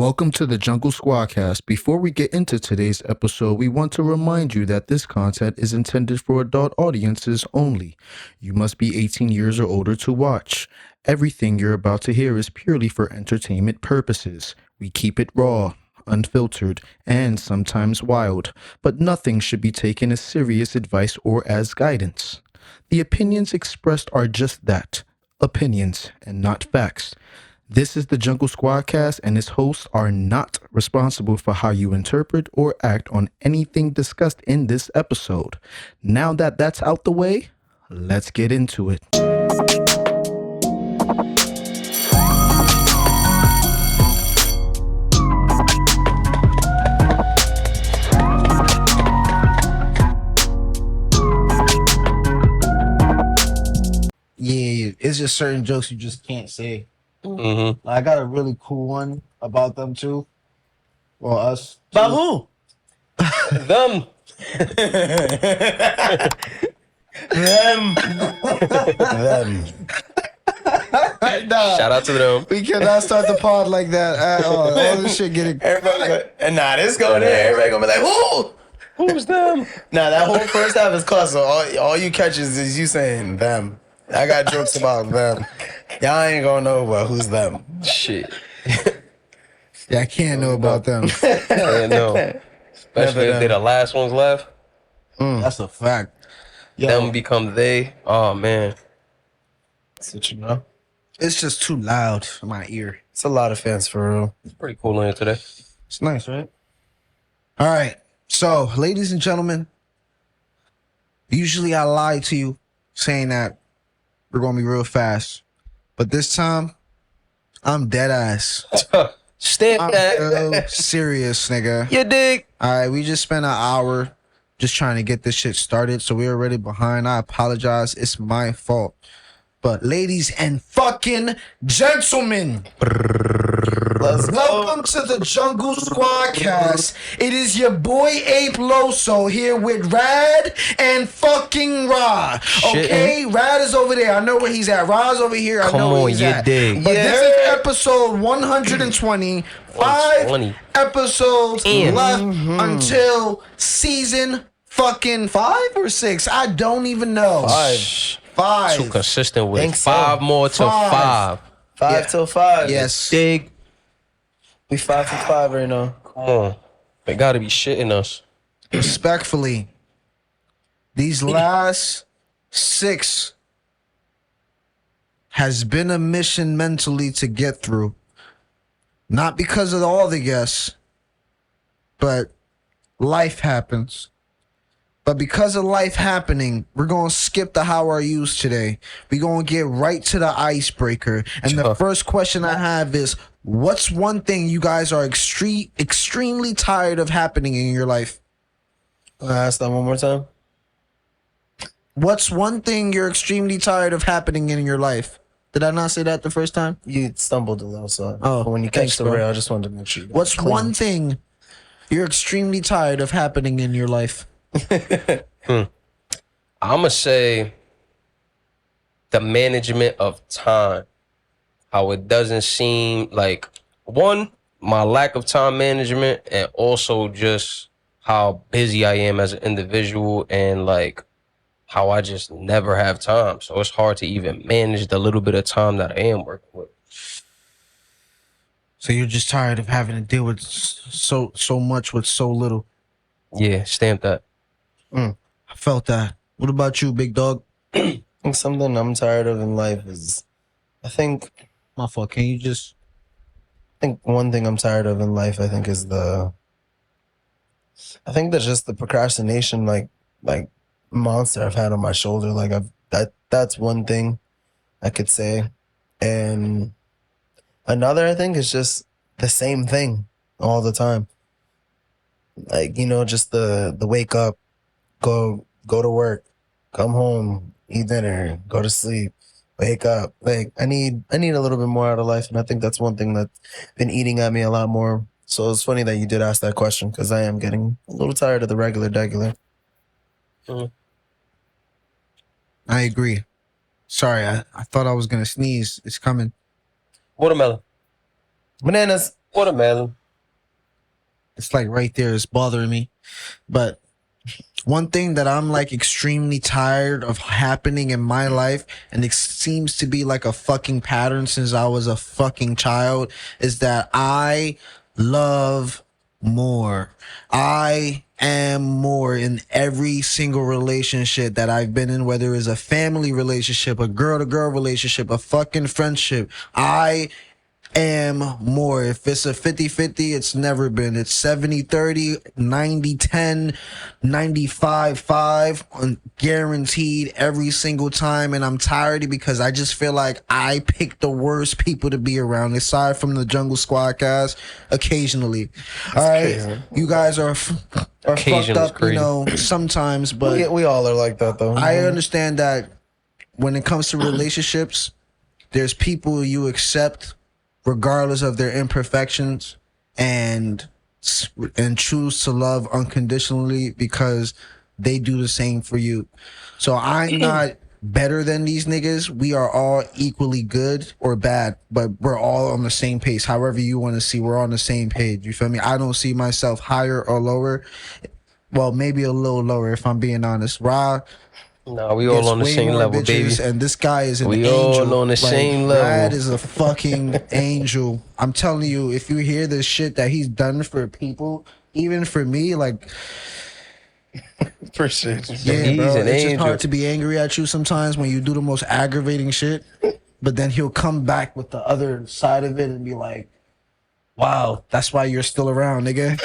Welcome to the Jungle Squadcast. Before we get into today's episode, we want to remind you that this content is intended for adult audiences only. You must be 18 years or older to watch. Everything you're about to hear is purely for entertainment purposes. We keep it raw, unfiltered, and sometimes wild, but nothing should be taken as serious advice or as guidance. The opinions expressed are just that, opinions and not facts. This is the Jungle Squadcast, and its hosts are not responsible for how you interpret or act on anything discussed in this episode. Now that that's out the way, let's get into it. Yeah, it's just certain jokes you just can't say. Mm-hmm. I got a really cool one about them too. Well, us. About who? Them. Them. Nah, Shout out to them. we cannot start the pod like that at all. All this shit getting. And nah, this going there. Everybody gonna be like, who? Who's them? Nah, that whole first half is cut, so all you catches is you saying them. I got jokes about them. Y'all ain't gonna know about who's them. Shit. Yeah, I can't know about them. I know. Especially if they're the last ones left. That's a fact. Them become they. Oh, man. That's what you know. It's just too loud for my ear. It's a lot of fans for real. It's pretty cool in here today. It's nice, right? All right. So, ladies and gentlemen, usually I lie to you saying that we're going to be real fast. But this time, I'm dead ass. Stamp I'm that. real serious, nigga. You dig? All right, we just spent an hour just trying to get this shit started, so we're already behind. I apologize. It's my fault. But ladies and fucking gentlemen, welcome to the Jungle Squadcast. It is your boy Ape Loso here with Rad and fucking Rahh. Okay, Rad is over there. I know where he's at. Rah's over here. I know where he's at. Dig. But this is episode 120. 5 episodes left until season fucking 5 or 6. I don't even know. 5. Too consistent with Think it. so. 5 more to 5. 5 till 5. Yes. Dig. We 5 for 5 right now. Come on. They gotta be shitting us. Respectfully, these last 6 has been a mission mentally to get through. Not because of all the guests, but life happens. But because of life happening, we're going to skip the how are yous today. We're going to get right to the icebreaker. And the first question I have is, what's one thing you guys are extremely tired of happening in your life? Ask that one more time. What's one thing you're extremely tired of happening in your life? Did I not say that the first time? You stumbled a little, so when you thanks, catch the bro. rail, I just wanted to make sure. You got What's it clean. one thing you're extremely tired of happening in your life? I'ma say the management of time. How it doesn't seem like, one, my lack of time management, and also just how busy I am as an individual, and like how I just never have time. So it's hard to even manage the little bit of time that I am working with. So you're just tired of having to deal with so much with so little. Yeah, stamp that. I felt that. What about you, big dog? I think something I'm tired of in life is, I think My fault. Can you just... one thing I'm tired of in life, I think that's just the procrastination, like monster I've had on my shoulder. Like that's one thing I could say. And another, I think, is just the same thing all the time. Like, just the wake up, go to work, come home, eat dinner, go to sleep, wake up. Like I need a little bit more out of life, and I think that's one thing that's been eating at me a lot more. So it's funny that you did ask that question, because I am getting a little tired of the regular. I agree. Sorry, I thought I was going to sneeze. It's coming. Watermelon. Bananas. Watermelon. It's like right there. It's bothering me. But one thing that I'm like extremely tired of happening in my life, and it seems to be like a fucking pattern since I was a fucking child, is that I love more. I am more in every single relationship that I've been in, whether it's a family relationship, a girl to girl relationship, a fucking friendship. I am more. If it's a 50-50, it's never been. It's 70-30, 90-10, 95-5, guaranteed every single time. And I'm tired because I just feel like I pick the worst people to be around, aside from the Jungle Squad cast occasionally. All right, crazy. you guys are fucked Occasionally up, crazy. you know, sometimes, but We all are like that though. I understand that when it comes to relationships, there's people you accept regardless of their imperfections and choose to love unconditionally because they do the same for you. So I'm not better than these niggas. We are all equally good or bad, but we're all on the same pace. However you want to see, we're on the same page. You feel me? I don't see myself higher or lower. Well, maybe a little lower if I'm being honest. Rahh Nah, we all gets on the way same more level, baby. bitches, and this guy is an We angel. all on the same level. Brad is a fucking angel. I'm telling you, if you hear the shit that he's done for people, even for me, like, Appreciate you. yeah, He's bro, an it's just angel. hard to be angry at you sometimes when you do the most aggravating shit. But then he'll come back with the other side of it and be like, "Wow, that's why you're still around, nigga."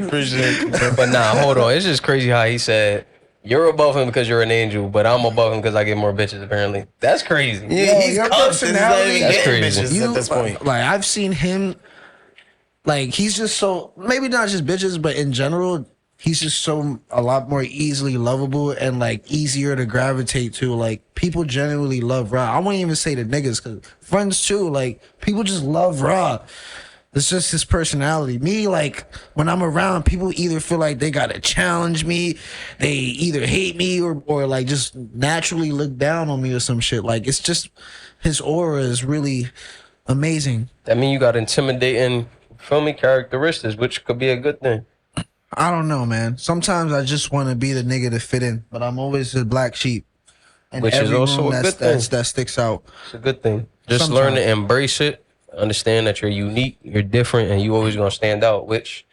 Appreciate you. But nah, hold on. It's just crazy how he said, you're above him because you're an angel, but I'm above him because I get more bitches, apparently. That's crazy. Yeah, he's your constant. He's not even personality- That's getting crazy. bitches at this point. Like, I've seen him, like, he's just so, maybe not just bitches, but in general, he's just so a lot more easily lovable and like easier to gravitate to. Like, people genuinely love Rahh. I won't even say the niggas, because friends too, like, people just love Rahh. It's just his personality. Me, like, when I'm around, people either feel like they gotta challenge me, they either hate me or like just naturally look down on me or some shit. Like, it's just, his aura is really amazing. That mean you got intimidating, feel me, characteristics, which could be a good thing. I don't know, man. Sometimes I just want to be the nigga to fit in, but I'm always the black sheep. In Which is every also room a good thing. that sticks out. It's a good thing. Just Sometimes. learn to embrace it, understand that you're unique, you're different, and you always gonna stand out, which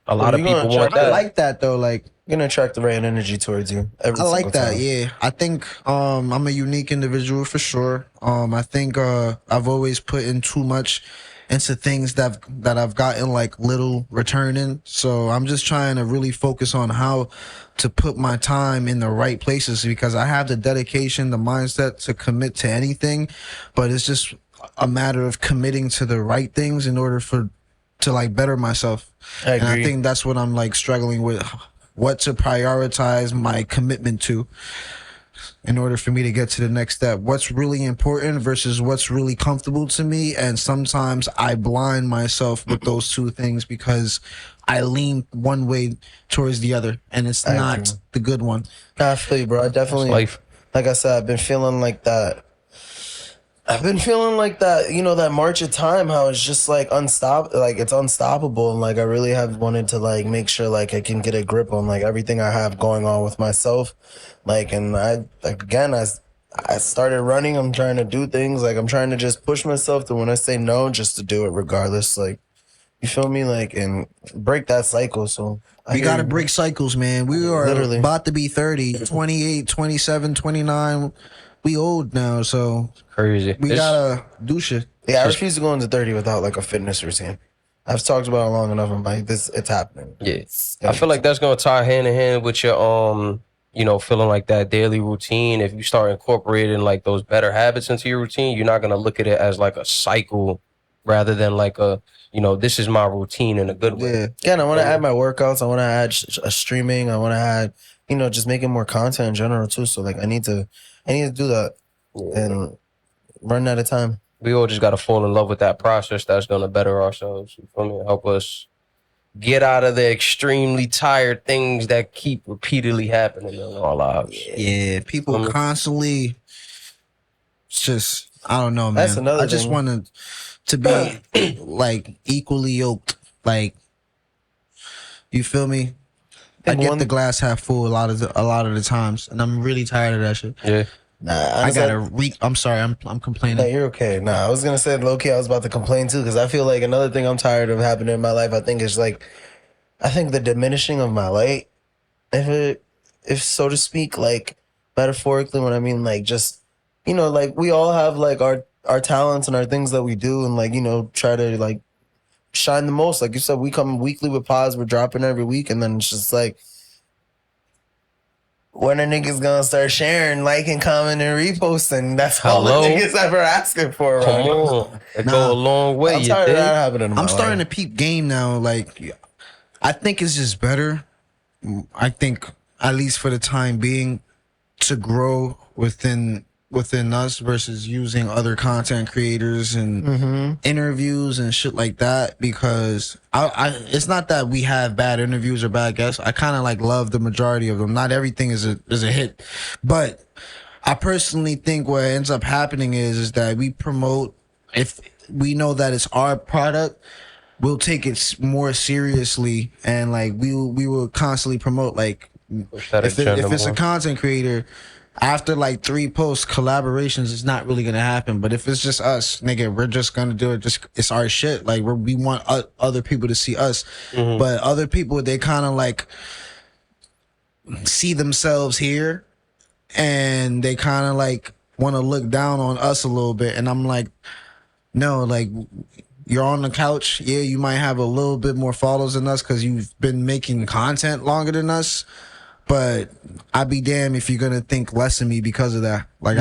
a lot of you're gonna people want try- I that. like that though. Like, You're gonna attract the right energy towards you. Every I like single that. time. Yeah, I think I'm a unique individual for sure. I think I've always put in too much into things that I've gotten like little return in. So I'm just trying to really focus on how to put my time in the right places, because I have the dedication, the mindset to commit to anything, but it's just a matter of committing to the right things in order to like better myself. I And I agree. think that's what I'm like struggling with, what to prioritize my commitment to in order for me to get to the next step. What's really important versus what's really comfortable to me. And sometimes I blind myself with those two things because I lean one way towards the other, and it's I not agree. the good one. Nah, I feel you, bro. I definitely, life. like I said, I've been feeling like that. I've been feeling like that, you know, that march of time, how it's just like it's unstoppable. And like, I really have wanted to like make sure like I can get a grip on like everything I have going on with myself. Like, and I started running. I'm trying to do things. Like, I'm trying to just push myself to, when I say no, just to do it regardless. Like, you feel me? Like, and break that cycle. So I We hear got to you. break cycles, man. We are Literally. about to be 30, 28, 27, 29. We old now, so Crazy. we It's- gotta do shit. Yeah, I refuse to go into 30 without like a fitness routine. I've talked about it long enough. I'm like, it's happening. Yeah. I feel like that's gonna tie hand in hand with your you know, feeling like that daily routine. If you start incorporating like those better habits into your routine, you're not gonna look at it as like a cycle rather than like a, you know, this is my routine in a good way. Yeah. Again, I want to add my workouts. I want to add streaming. I want to add, you know, just making more content in general too. So like, I need to do that and run at a time. We all just gotta fall in love with that process that's gonna better ourselves. You feel me? Help us get out of the extremely tired things that keep repeatedly happening in our lives. Yeah, people constantly, it's just, I don't know, man. That's another I just thing. want to be like equally yoked. Like, you feel me? I get the glass half full a lot of the times, and I'm really tired of that shit. Yeah. Nah, I gotta I'm sorry, I'm complaining. No, you're okay. Nah, I was gonna say low key. I was about to complain too because I feel like another thing I'm tired of happening in my life. I think is like, I think the diminishing of my light, if so to speak, like metaphorically, when I mean like just, you know, like we all have like our talents and our things that we do, and like, you know, try to like shine the most. Like you said, we come weekly with pods. We're dropping every week, and then it's just like, when a niggas gonna start sharing, liking, commenting, and reposting? That's all the niggas ever asking for. Come on, it go a long way. I'm tired of that happening. I'm starting to peep game now. Like, I think it's just better. I think, at least for the time being, to grow within us versus using other content creators and interviews and shit like that, because I it's not that we have bad interviews or bad guests. I kind of like love the majority of them. Not everything is a hit, but I personally think what ends up happening is that we promote, if we know that it's our product, we'll take it more seriously, and like we will constantly promote, like if it's a content creator, after like 3 posts, collaborations is not really gonna happen. But if it's just us, nigga, we're just gonna do it. Just, it's our shit. Like, we want other people to see us, but other people, they kind of like see themselves here, and they kind of like want to look down on us a little bit. And I'm like, no, like, you're on the couch. Yeah, you might have a little bit more followers than us because you've been making content longer than us. But I'd be damned if you're gonna think less of me because of that. Like,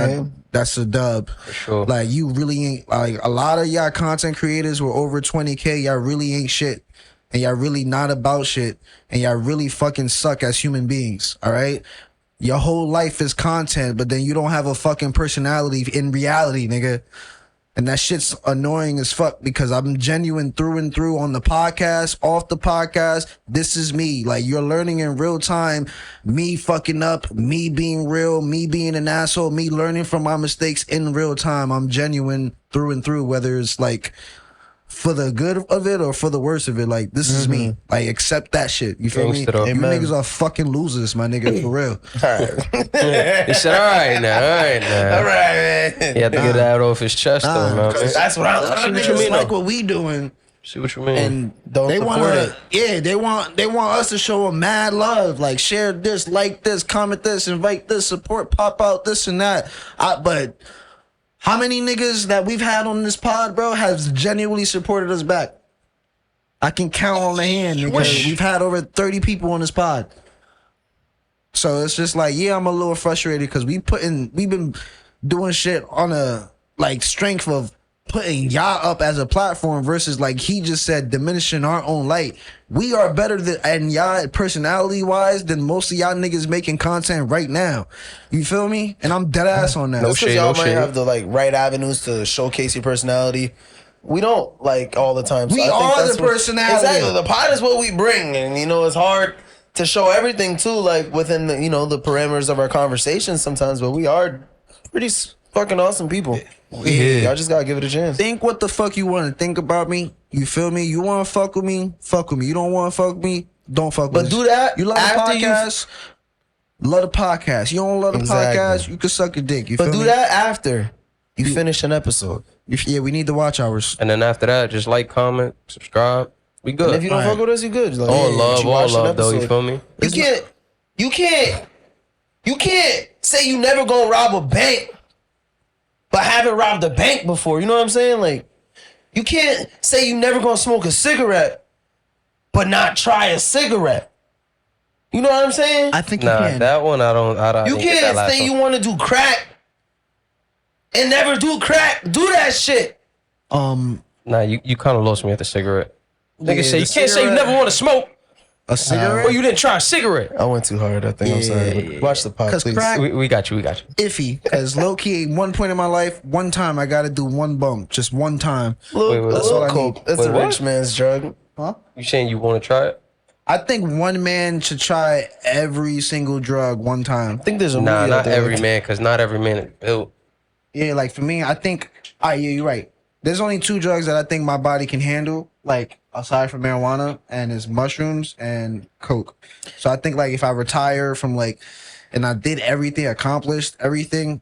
that's a dub. For sure. Like, you really ain't, like, a lot of y'all content creators were over 20K. Y'all really ain't shit, and y'all really not about shit, and y'all really fucking suck as human beings. All right, your whole life is content, but then you don't have a fucking personality in reality, nigga. And that shit's annoying as fuck, because I'm genuine through and through on the podcast, off the podcast. This is me. Like, you're learning in real time, me fucking up, me being real, me being an asshole, me learning from my mistakes in real time. I'm genuine through and through, whether it's like for the good of it or for the worse of it. Like, this is me. Like, accept that shit. You feel me? You niggas are fucking losers, my nigga, for real. He said, all right now. All right, man. He had to get that off his chest, though, man. That's what I love. Niggas like what we doing. See what you mean? And don't support it. Yeah, they want us to show them mad love. Like, share this, like this, comment this, invite this, support, pop out this and that. But how many niggas that we've had on this pod, bro, has genuinely supported us back? I can count on the hand, nigga. We've had over 30 people on this pod. So it's just like, yeah, I'm a little frustrated because we've been doing shit on a like strength of putting y'all up as a platform versus, like he just said, diminishing our own light. We are better than, and y'all personality wise, than most of y'all niggas making content right now. You feel me? And I'm dead ass on that. No shade, y'all no might shade. have the like right avenues to showcase your personality. We don't, like, all the time. So we I think are that's the personality. Exactly. The pod is what we bring, and you know it's hard to show everything too, like within the, you know, the parameters of our conversations sometimes. But we are pretty fucking awesome people. Yeah. Y'all just gotta give it a chance. Think what the fuck you want to think about me. You feel me? You want to fuck with me? Fuck with me. You don't want to fuck with me? Don't fuck with me. But do that. You love the podcast? Love the podcast. You don't love the podcast? You can suck a dick. You but feel do me? that after you finish an episode. Yeah, we need the watch hours. And then after that, just like, comment, subscribe. We good. And if you don't fuck with us, you good. Like, all watch an love, though. You episode. feel me? You can't say you never gonna rob a bank, but haven't robbed a bank before. You know what I'm saying? Like, you can't say you never gonna smoke a cigarette, but not try a cigarette. You know what I'm saying? I think you can. That one I don't. You can't say you want to do crack and never do crack. Do that shit. Nah, you kind of lost me at the cigarette. Nigga Yeah, say you the can't say you never want to smoke, A cigarette? or you didn't try a cigarette. I went too hard. I think I'm sorry. But watch the pod, 'Cause please. crack- We got you. Iffy. Because low key, one point in my life, one time I got to do one bump. Just one time. Wait, That's all I cool. need. That's Wait, a what? rich man's drug. Huh? You saying you want to try it? I think one man should try every single drug one time. I think there's a Nah, weed out not there. every man, because not every man is built. Yeah, like for me, I think, yeah, you're right. There's only 2 drugs that I think my body can handle, like aside from marijuana, and it's mushrooms and coke. So I think like if I retire from like, and I did everything, accomplished everything,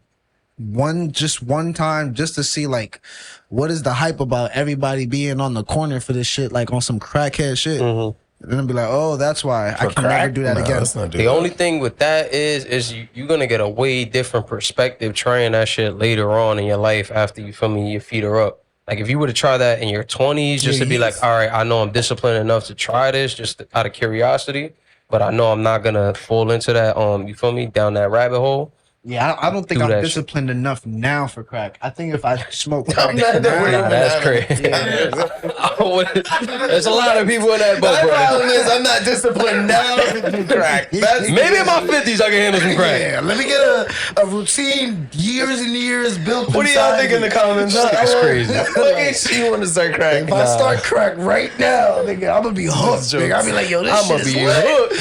one time just to see like what is the hype about everybody being on the corner for this shit, like on some crackhead shit. And then I'll be like, oh, that's why I can never do that again. The only thing with that is you're gonna get a way different perspective trying that shit later on in your life after you feel me, your feet are up. Like if you were to try that in your 20s, just to be like, all right, I know I'm disciplined enough to try this just out of curiosity, but I know I'm not gonna fall into that you feel me, down that rabbit hole. Yeah, I don't think I'm disciplined enough now for crack. I think if I smoke crack, that's crazy. There's a lot of people in that boat, bro. The problem is I'm not disciplined now to do crack. Maybe in my 50s I can handle some crack. Yeah, let me get a routine, years and years built. What do y'all think in the comments? That's crazy. What makes you want to start crack? If I start crack right now, nigga, I'm gonna be hooked. Nigga. I'll be like, yo, this shit is hooked.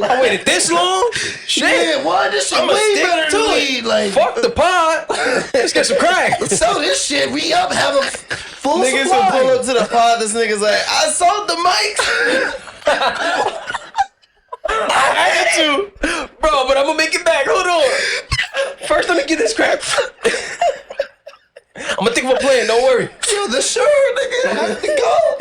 I waited this long? Shit. Yeah, what? This shit way better than weed. Like, fuck the pod. Let's get some crack. Let's sell this shit. We up, have a full niggas supply. will pull up to the pod. This nigga's like, I sold the mics. I had to, bro, but I'm gonna make it back. Hold on. First, let me get this crack. I'm gonna think of a plan. Don't worry. Yo, the shirt, nigga. I have to go.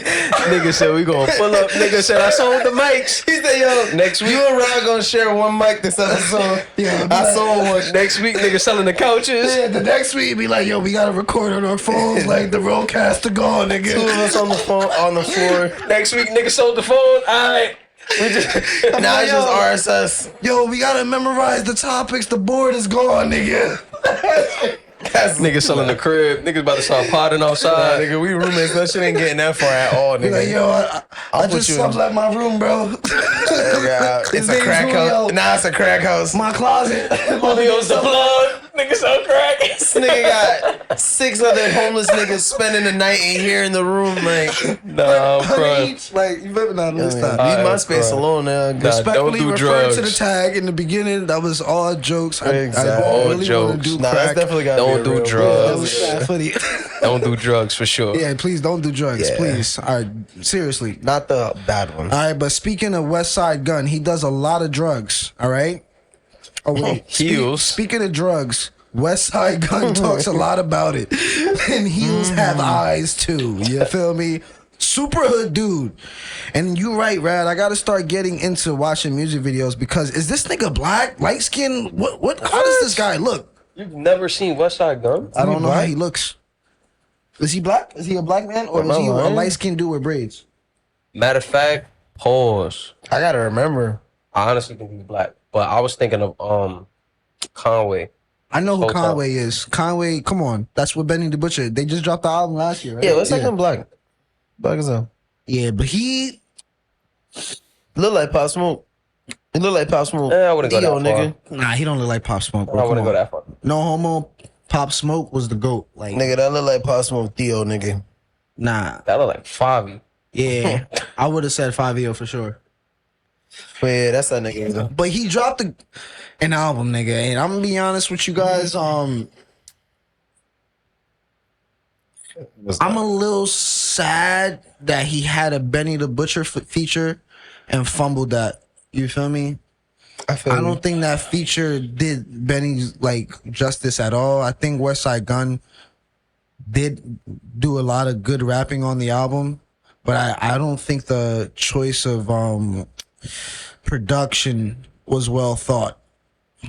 Nigga said we gonna pull up. Nigga said I sold the mics. He said, yo, next week you and Rahh gonna share one mic this episode. Yeah, I sold one. Next week, nigga selling the couches. Yeah, the next week be like, yo, we gotta record on our phones. Like the roadcaster gone, nigga. 2 of us on the phone on the floor. Next week, nigga sold the phone. Alright. We just now it's just RSS. Yo, we gotta memorize the topics. The board is gone, nigga. That's nigga selling the crib. Niggas about to start potting outside. Nigga, we roommates. That shit ain't getting that far at all, Be nigga. like, yo, I just sublet my room, bro. Yeah, it's a crack house. Nah, it's a crack house. My closet. Julio's the plug. Nigga sell crack. This nigga got 6 other homeless niggas spending the night in here in the room, like, nah, I'm crying. Like, you better not leave stop. my space alone now. Respectfully don't do refer drugs. to the tag in the beginning. That was all jokes. Exactly. I All really jokes. want to do Nah, that's crack. definitely got Don't do drugs. Funny. Don't do drugs for sure. Yeah, please don't do drugs, Yeah. please. All right, seriously. Not the bad ones. All right, but speaking of Westside Gunn, he does a lot of drugs. All right. Oh wait, Heels. Speaking of drugs, Westside Gunn talks a lot about it, and heels have eyes too. You feel me? Super hood dude. And you right, Rad. I gotta start getting into watching music videos because is this nigga black, light skin? What? How does this guy look? You've never seen Westside Gunn? I don't know how he looks. Is he black? Is he a black man or is he a light skinned dude with braids? Matter of fact, pause. I gotta remember. I honestly think he's black, but I was thinking of Conway. I know who Whole time. Conway is. Conway, come on. That's what Benny the Butcher. They just dropped the album last year, right? Yeah, let's take him black. Black as hell. Yeah, but he Look like Pop Smoke. He look like Pop Smoke. I wouldn't go that far. nigga. Nah, he don't look like Pop Smoke, bro. I Come wouldn't on. go that far. No homo. Pop Smoke was the GOAT. Like, Nigga, that look like Pop Smoke Theo, nigga. nah. That look like Favi. Yeah. I would have said 5 for sure. But yeah, that's that nigga. But he dropped an album, nigga. And I'm gonna be honest with you guys. I'm a little sad that he had a Benny the Butcher feature and fumbled that. You feel me? I don't think that feature did Benny's like justice at all. I think Westside Gunn did do a lot of good rapping on the album, but I don't think the choice of production was well thought.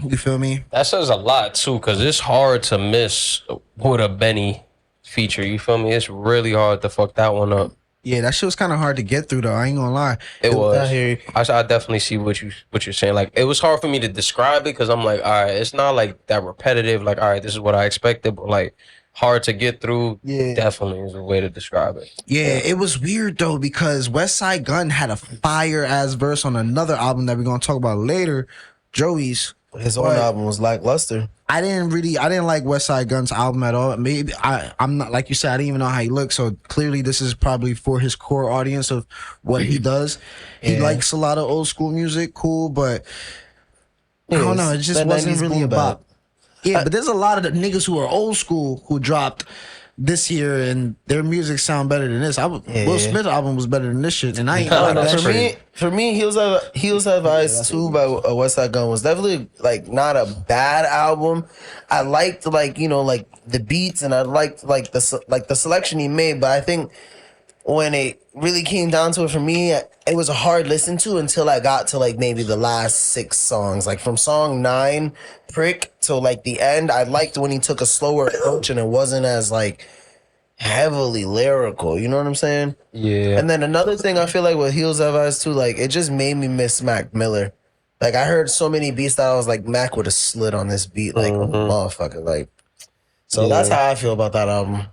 You feel me? That says a lot too, cause it's hard to miss with a Benny feature. You feel me? It's really hard to fuck that one up. Yeah, that shit was kind of hard to get through though. I ain't gonna lie. It was. I hear you. I definitely see what you're saying. Like, it was hard for me to describe it because I'm like, all right, it's not like that repetitive. Like, all right, this is what I expected, but like hard to get through. Yeah. Definitely is a way to describe it. Yeah, it was weird though because Westside Gunn had a fire ass verse on another album that we're gonna talk about later, Joey's. His own album was lackluster. I didn't like Westside Gunn's album at all. Maybe I'm not, like you said, I didn't even know how he looked. So clearly this is probably for his core audience of what he does. He likes a lot of old school music, cool, but I don't know. It just that wasn't 90s really boom about. bap. Yeah, but there's a lot of the niggas who are old school who dropped this year and their music sound better than this. Will Smith's album was better than this shit, and I ain't No, like no, that for shit. For me, Heels Have Eyes 2 by Westside Gunn was definitely like not a bad album. I liked like the beats, and I liked like the selection he made, but I think when it really came down to it for me, it was a hard listen to until I got to like maybe the last 6 songs. Like from song 9, Prick, till like the end. I liked when he took a slower approach and it wasn't as like heavily lyrical. You know what I'm saying? Yeah. And then another thing I feel like with Heels Have Eyes too, like it just made me miss Mac Miller. Like I heard so many beats that I was like, Mac would have slid on this beat like a motherfucker. Like, so that's how I feel about that album.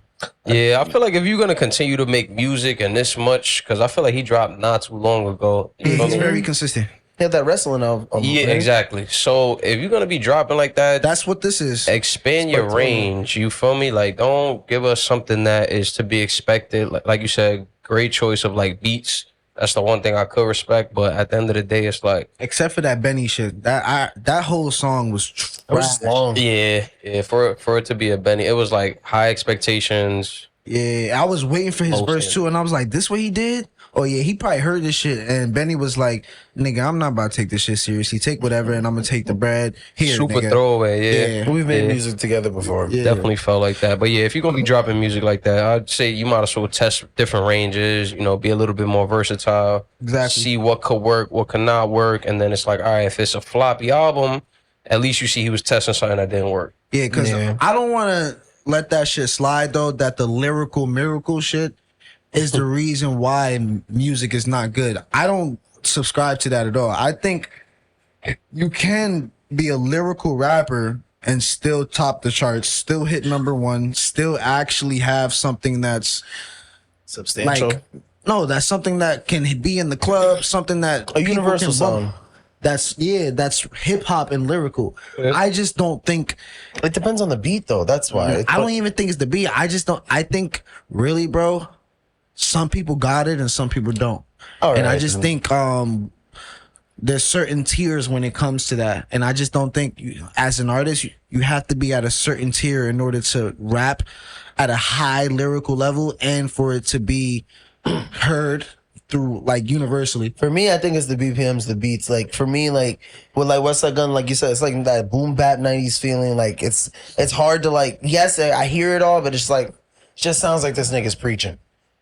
Yeah, I feel like if you're gonna continue to make music and this much, because I feel like he dropped not too long ago. You know He's what I mean? very consistent. He had that wrestling album. Yeah, right? exactly. So if you're gonna be dropping like that, That's what this is. expand your range. You feel me? Like, don't give us something that is to be expected. Like you said, great choice of like beats. That's the one thing I could respect. But at the end of the day, it's like, Except for that Benny shit. That whole song was It was trash. long. yeah. For it to be a Benny, it was like high expectations. Yeah, I was waiting for his Most verse of it. too, and I was like, "This what he did?" Oh yeah, he probably heard this shit, and Benny was like, "Nigga, I'm not about to take this shit seriously. Take whatever, and I'm gonna take the bread here." Super nigga. throwaway. Yeah. Yeah. We've made Yeah. music together before. Yeah. Definitely felt like that. But yeah, if you're gonna be dropping music like that, I'd say you might as well test different ranges, be a little bit more versatile. Exactly. See what could work, what could not work. And then it's like, all right, if it's a floppy album, at least you see he was testing something that didn't work. Yeah, because Yeah. I don't want to let that shit slide though. That the lyrical miracle shit is the reason why music is not good. I don't subscribe to that at all. I think you can be a lyrical rapper and still top the charts, still hit #1, still actually have something that's Substantial. like that's something that can be in the club, something that A people universal can bump. song. That's hip hop and lyrical. I just don't think. It depends on the beat though. That's why. I don't even think it's the beat. I just don't. I think really, bro. Some people got it and some people don't. All And I right. just think there's certain tiers when it comes to that. And I just don't think as an artist you have to be at a certain tier in order to rap at a high lyrical level and for it to be heard through like universally. For me, I think it's the BPMs, the beats. Like for me, like with like Westside Gunn, like you said, it's like that boom bap '90s feeling. Like it's hard to like. Yes, I hear it all, but it's like it just sounds like this nigga's preaching.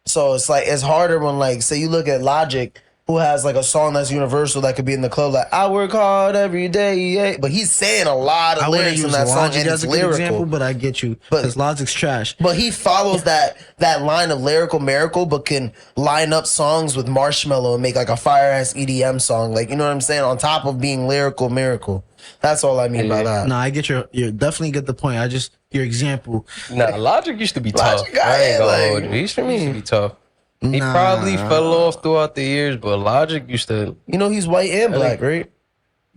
So it's like it's harder when like say you look at Logic, who has like a song that's universal that could be in the club like I work hard every day, yeah. But he's saying a lot of I wouldn't lyrics in use that song Logic and as it's a good lyrical. example, but I get you. But- Because Logic's trash. But he follows that line of lyrical miracle, but can line up songs with Marshmello and make like a fire ass EDM song. Like you know what I'm saying? On top of being lyrical miracle. That's all I mean by that. No, I get you definitely get the point. I just your example. Nah, Logic used to be tough. Logic, I ain't gonna like- hold you. He used to be tough. He Nah. probably fell off throughout the years, but Logic used to. You know he's white and black, right?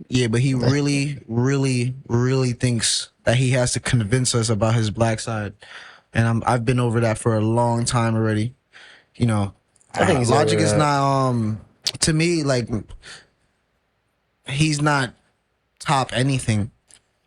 Yeah, but he really, really, really thinks that he has to convince us about his black side, and I've been over that for a long time already. I think he's Logic over is that. not to me like he's not top anything.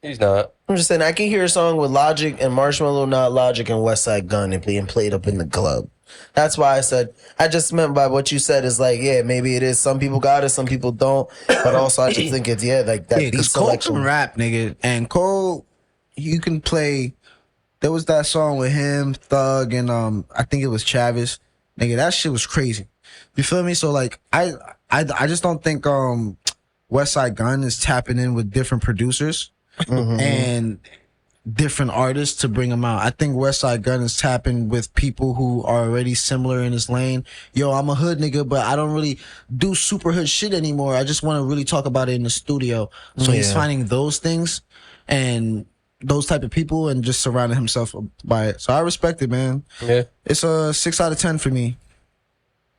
He's not. I'm just saying I can hear a song with Logic and Marshmello, not Logic and Westside Gunn and being played up in the club. That's why I said I just meant by what you said is like, yeah, maybe it is. Some people got it, some people don't. But also I just think it's like that Yeah, beat because Cole selection. can rap, nigga, and Cole, you can play. There was that song with him, Thug, and I think it was Travis. Nigga, that shit was crazy. You feel me? So like, I just don't think Westside Gunn is tapping in with different producers and different artists to bring them out. I think Westside Gunn is tapping with people who are already similar in his lane. Yo, I'm a hood nigga, but I don't really do super hood shit anymore. I just want to really talk about it in the studio. So he's Yeah. finding those things and those type of people and just surrounding himself by it. So I respect it, man. Yeah. It's a 6 out of 10 for me.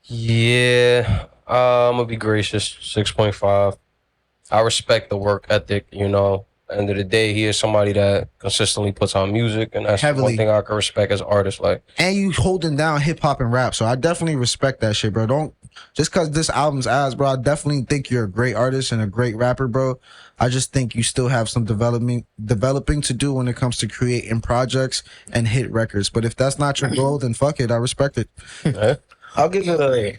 Yeah. I'm gonna be gracious. 6.5. I respect the work ethic. End of the day, he is somebody that consistently puts out music, and that's Heavily. one thing I can respect as an artist. Like, And you holding down hip hop and rap. So I definitely respect that shit, bro. Just because this album's ass, bro, I definitely think you're a great artist and a great rapper, bro. I just think you still have some developing to do when it comes to creating projects and hit records. But if that's not your goal, then fuck it. I respect it. I'll give it a.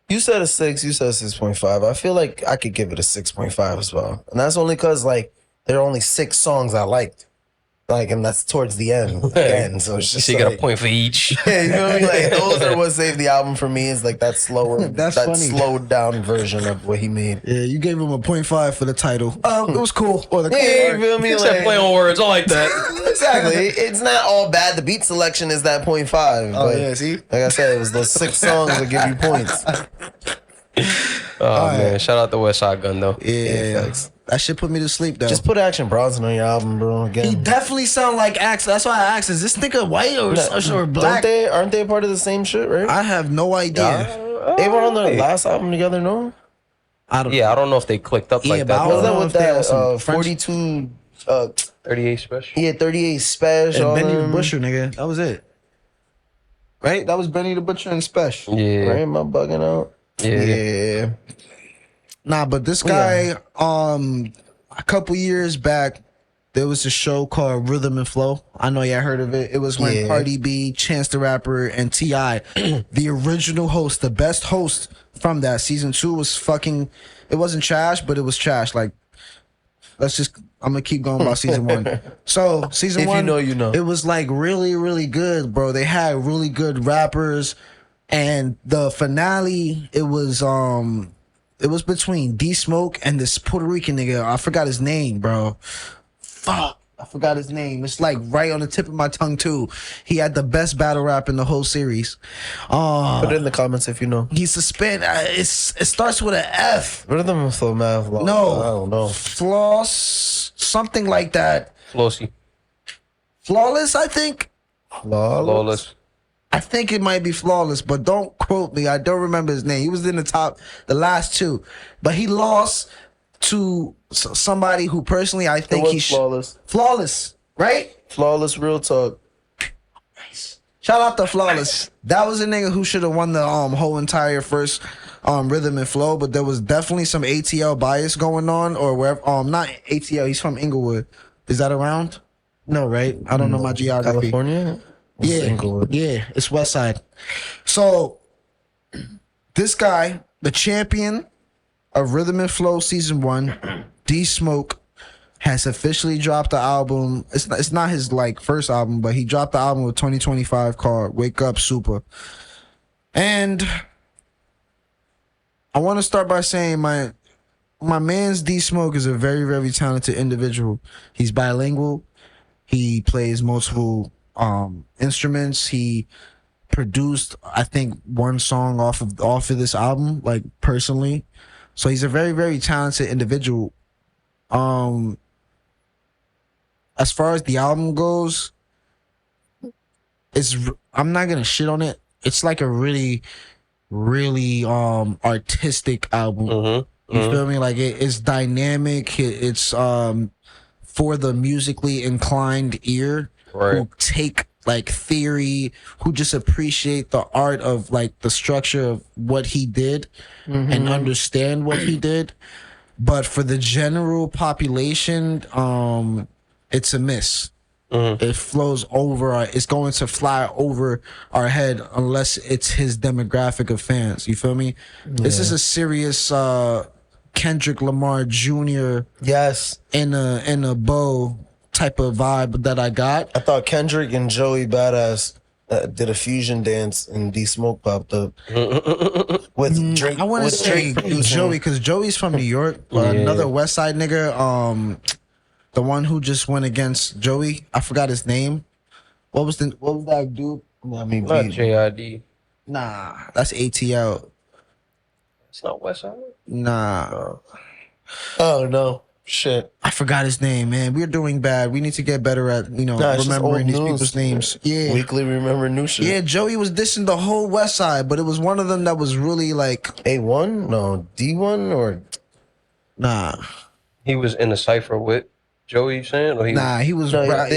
You said a 6. You said 6.5. I feel like I could give it a 6.5 as well, and that's only because like there are only 6 songs I liked. Like, and that's towards the end again. So it's just So you like, get a point for each. Yeah, you know what I mean? Like, those are what saved the album for me, is like that slower, That's that funny. slowed down version of what he made. Yeah, you gave him a 0.5 for the title. It was cool. Or the Yeah, you feel me? Except play on words. I like that. Exactly. It's not all bad. The beat selection is that 0.5. Oh, but yeah, see? like I said, it was those 6 songs that give you points. Oh man, shout out to Westside Gunn though. Yeah, facts. that shit put me to sleep, though. Just put Action Bronson on your album, bro. Again. He definitely sound like Axe. That's why I asked, is this nigga white or black? Aren't they a part of the same shit, right? I have no idea. They were on their last album together, no? I don't Yeah, I don't know if they clicked up Yeah, like but I that. don't Was that know with if they have that some French- 42 38 special. yeah, 38 special? And Benny the Butcher, nigga. That was it. Right? That was Benny the Butcher and Special. Yeah, Right? Am I bugging out? yeah. Nah, but this guy, a couple years back, there was a show called Rhythm and Flow. I know y'all heard of it. It was when Yeah. Cardi B, Chance the Rapper, and T.I., the original host, the best host from that season 2 was fucking, it wasn't trash, but it was trash. Like, I'm gonna keep going about season 1. So season If 1, you know, you know. it was like really, really good, bro. They had really good rappers, and the finale, it was between D Smoke and this Puerto Rican nigga. I forgot his name, bro. Fuck. I forgot his name. It's like right on the tip of my tongue too. He had the best battle rap in the whole series. Put it in the comments if you know. He's suspended. It starts with an F. Rhythm and Flow Math. No. I don't know. Floss, something like that. Flossy, Flawless, I think. flawless. I think it might be Flawless, but don't quote me. I don't remember his name. He was in the last 2, but he lost to somebody who personally I think he should. Flawless. Flawless, right? Flawless real talk. Shout out to Flawless. That was a nigga who should have won the whole entire first Rhythm and Flow, but there was definitely some ATL bias going on, or wherever. Not ATL. He's from Inglewood. Is that around? No, right? I don't know my geography. California? Yeah, Inglewood. yeah, it's Westside. So this guy, the champion of Rhythm and Flow season 1, D Smoke, has officially dropped the album. It's not his like first album, but he dropped the album with 2025 called Wake Up Supa. And I want to start by saying my man's D Smoke is a very, very talented individual. He's bilingual. He plays multiple instruments. He produced, I think, 1 song off of this album, like personally. So he's a very, very talented individual. As far as the album goes, I'm not gonna shit on it. It's like a really, really artistic album. You feel me? Like it's dynamic. It's for the musically inclined ear, who take like theory, who just appreciate the art of like the structure of what he did and understand what he did. But for the general population, it's a miss. It flows over. It's going to fly over our head unless it's his demographic of fans. You feel me? This is a serious Kendrick Lamar Jr. Yes. in a bow type of vibe that I got. I thought Kendrick and Joey Badass did a fusion dance and D Smoke popped up with Drake. I want to with say Drake producing. Joey, because Joey's from New York. Another Westside nigga, the one who just went against Joey. I forgot his name. What was that dude? I mean, Not JID. Nah, that's ATL. It's not Westside. Nah, oh no, shit. I forgot his name, man. We're doing bad. We need to get better at Nah, it's just remembering old these news. people's names. Yeah. Weekly remember new shit. Yeah, Joey was dissing the whole West Side, but it was one of them that was really like, A1? No, D1 or nah. He was in a cipher with Joey, you saying? Or he Nah, he was. No, right.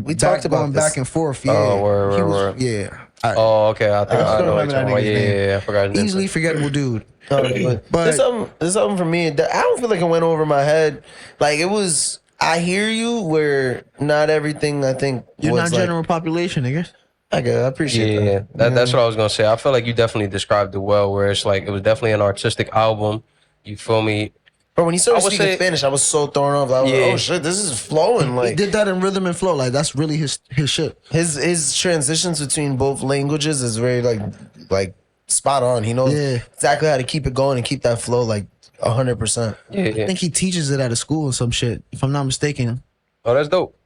we talked about going this. back and forth. Yeah, Oh, word, he word, was, word. yeah. Oh, okay. I think I don't know what remember you're that talking about. nigga's name. Yeah, I forgot his name. Easily forgettable dude. But But there's something for me. I don't feel like it went over my head. Like it was. I hear you. Where not everything I think you're was not general population, nigga. I appreciate Yeah, that. that's what I was gonna say. I feel like you definitely described it well. Where it's like it was definitely an artistic album. You feel me? But when he started I would speaking say- Spanish, I was so thrown off. I was like, Yeah. oh shit, this is flowing. He Like did that in rhythm and flow. Like that's really his shit. his transitions between both languages is very like spot on. He knows Yeah. exactly how to keep it going and keep that flow like 100%. Yeah, I yeah. think he teaches it at a school or some shit, if I'm not mistaken. Oh, that's dope.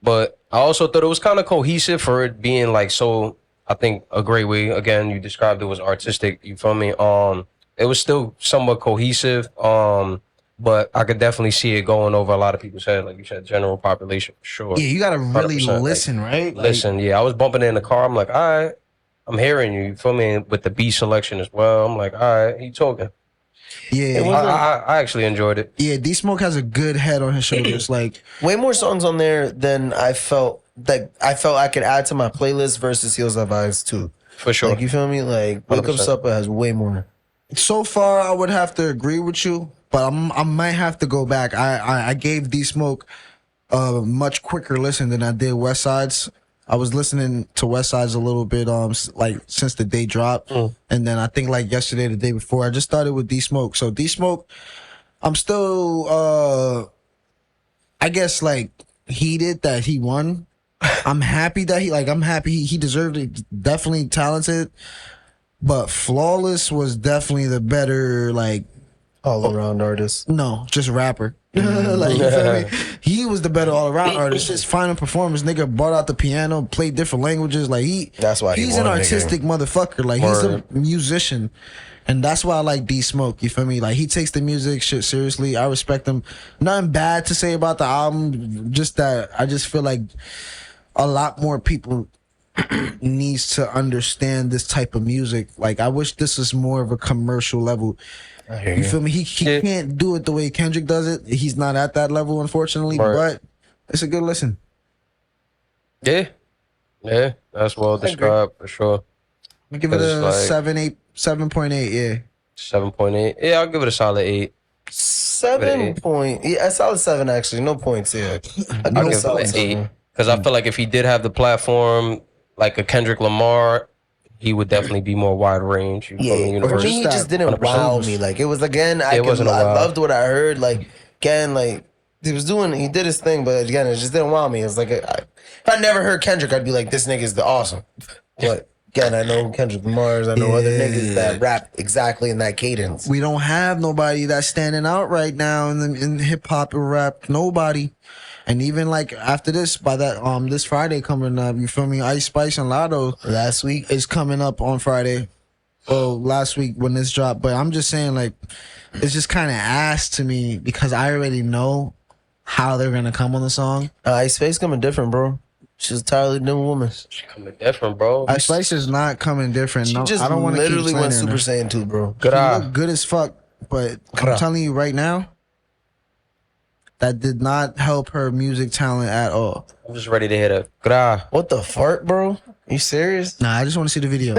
But I also thought it was kind of cohesive for it being like so. I think a great way. Again, you described it was artistic. You feel me? It was still somewhat cohesive. But I could definitely see it going over a lot of people's head, like you said, general population for sure. Yeah, you gotta really 100%, like, listen, right? Like, Listen, yeah, I was bumping it in the car. I'm like, all right, I'm hearing you. You feel me? With the beat selection as well. I'm like, all right, he talking. yeah, I actually enjoyed it. yeah. D Smoke has a good head on his shoulders. Like, Way more songs on there than I felt I could add to my playlist versus Heels That Vibes too. For sure. Like you feel me? Like Wake Up 100%. Supper has way more. so far, I would have to agree with you, but I might have to go back. I gave D Smoke a much quicker listen than I did West Side's. I was listening to West Side's a little bit, like since the day dropped, and then I think like yesterday, the day before, I just started with D Smoke. So D Smoke, I'm still, I guess like heated that he won. I'm happy that I'm happy he deserved it. Definitely talented, but Flawless was definitely the better like. All around artist. No, just rapper. Like you feel me? He was the better all around artist. His final performance, nigga brought out the piano, played different languages. Like That's why he's he an won, nigga. artistic motherfucker. Like he's a musician, and that's why I like D Smoke. You feel me? Like he takes the music shit seriously. I respect him. Nothing bad to say about the album. Just that I just feel like a lot more people needs to understand this type of music. Like I wish this was more of a commercial level. I hear You feel me? He Yeah. can't do it the way Kendrick does it. He's not at that level, unfortunately. Right. But it's a good listen. Yeah. Yeah. That's well described for sure. I give it It's a like- 7.8. Yeah. 7.8. Yeah, I'll give it a solid 8. 7 point. Yeah, a solid 7 actually. No points here. I'll give it an 8. Because I feel like if he did have the platform like a Kendrick Lamar, he would definitely be more wide range. You feel me? Yeah, for me, he Universal. just didn't 100%. wow me. Like it was again, I wasn't a wow. loved what I heard. Like again, like he did his thing, but again, it just didn't wow me. It's like if I never heard Kendrick, I'd be like, this nigga's the awesome. But again, I know Kendrick Lamar's, I know other niggas that rap exactly in that cadence. We don't have nobody that's standing out right now in hip hop or rap. Nobody. And even like after this, by that this Friday coming up, you feel me? Ice Spice and Lotto Last week, is coming up on Friday. Well, last week when this dropped. But I'm just saying, like, it's just kind of ass to me because I already know how they're gonna come on the song. Ice Face coming different, bro. She's a entirely new woman. She coming different, bro. Ice Spice is not coming different. She No, just I don't want to keep literally went Super slandering her. Saiyan 2, bro. Good She eye. look good as fuck, but I'm Gra. telling you right now, that did not help her music talent at all. I'm just ready to hit a gra. What the fart, bro? You serious? Nah, I just want to see the video.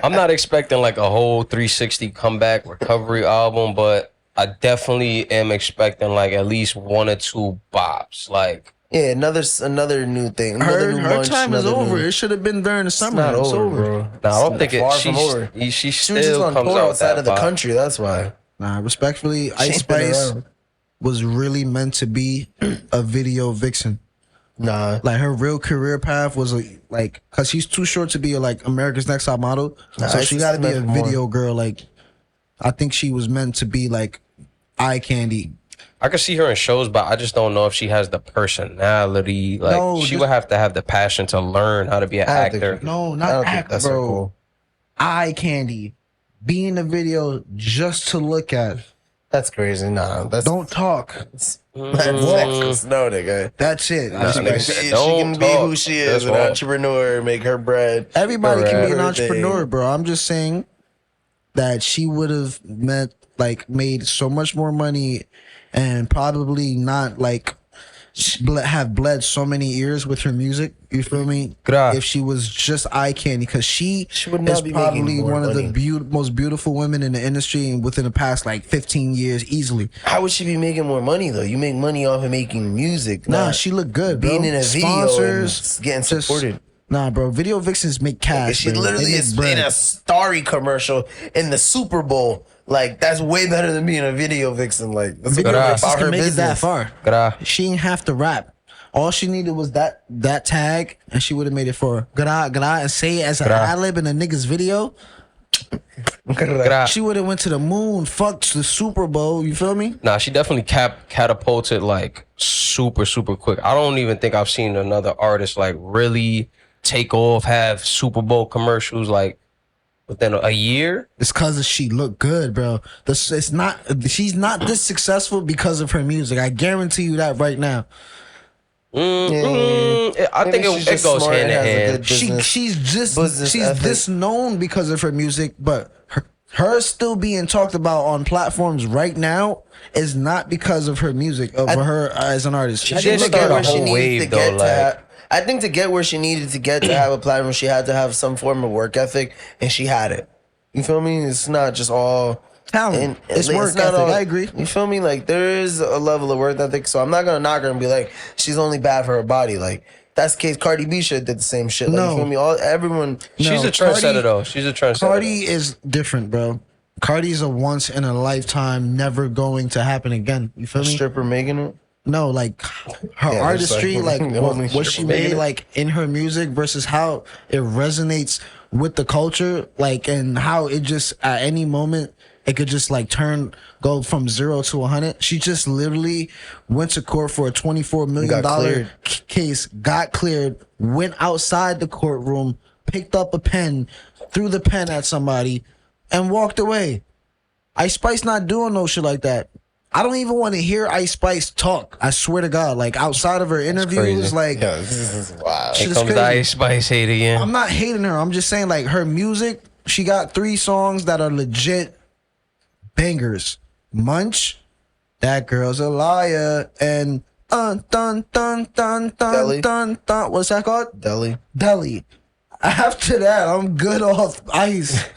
I'm not expecting like a whole 360 comeback recovery album, but I definitely am expecting like at least 1 or 2 bops. Like Yeah, another new thing. Another new her munch, time is another over. new- It should have been during the It's summer. not It's over, over. bro. nah, I don't It's think it. far from over. She She was just still on comes tour out outside that of the vibe. country. That's why. Nah, respectfully, Ice ain't been Spice around. was really meant to be a video vixen. Nah, Like her real career path was like, cause she's too short to be like America's Next Top Model. Nah, So Ice she is got to be meant a for more. video girl. Like, I think she was meant to be like eye candy. I could see her in shows, but I just don't know if she has the personality. Like No, she just- would have to have the passion to learn how to be an I don't think- actor. No, I not don't think act, that's her bro. goal. Eye candy. Be in the video just to look at. That's crazy. Nah, that's Don't talk. That's no, nigga. That's it. Nah, She nigga can, said be, she don't can be talk. who she That's is, an wrong. entrepreneur, make her bread. Everybody can be an Everything. entrepreneur, bro. I'm just saying that she would have made so much more money and probably not like have bled so many ears with her music. You feel me? Gra. If she was just eye candy, because she would not is be probably making more one of money. the most beautiful women in the industry within the past like 15 years easily. How would she be making more money though? You make money off of making music. Nah, not she look good, bro. being in a video Sponsors, and getting just- supported. Nah, bro. Video vixens make cash. She bro. literally They make is bread. in a Starry commercial in the Super Bowl. Like that's way better than being a video vixen. Like that's Video Gra. vixens about her can make it that business. far. Gra. She ain't have to rap. All she needed was that tag, and she would have made it for her. Gra, and say it as an Gra. ad-lib in a nigga's video. Gra. She would have went to the moon, fucked the Super Bowl. You feel me? Nah, she definitely catapulted like super quick. I don't even think I've seen another artist like really take off, have Super Bowl commercials like within a year. It's cause she look good, bro. She's not this successful because of her music. I guarantee you that right now. I think Maybe she's it just goes smart hand in and has a hand. good business. She's ethic. this known because of her music, but her still being talked about on platforms right now is not because of her music, of her as an artist. She I did think start a where she whole needed wave to though. get to Like have, I think to get where she needed to get to have a platform, she had to have some form of work ethic, and she had it. You feel me? It's not just all Talent. It's like, work not ethic. I agree. You feel me? Like there is a level of work ethic, so I'm not gonna knock her and be like she's only bad for her body. Like that's the case. Cardi B should have did the same shit. Like, No. you feel me? Everyone. she's No, a trendsetter Cardi- though. She's a trendsetter. Cardi is different, bro. Cardi's a once in a lifetime, never going to happen again. You feel me? Stripper making it. No, like her Yeah, artistry, it's like like the only what she stripper made, making it. like in her music versus how it resonates with the culture, like and how it just at any moment it could just like go from 0 to 100. She just literally went to court for a $24 million Got cleared. case, got cleared, went outside the courtroom, picked up a pen, threw the pen at somebody, and walked away. Ice Spice not doing no shit like that. I don't even want to hear Ice Spice talk. I swear to God, like outside of her interviews, crazy. like Yeah, this is wild. shit Here is comes the crazy. Ice Spice hate again. I'm not hating her. I'm just saying, like her music. She got 3 songs that are legit bangers. Munch, That Girl's a Liar, and dun dun dun dun Deli. dun dun. What's that called? Deli. Deli. After that, I'm good off Ice.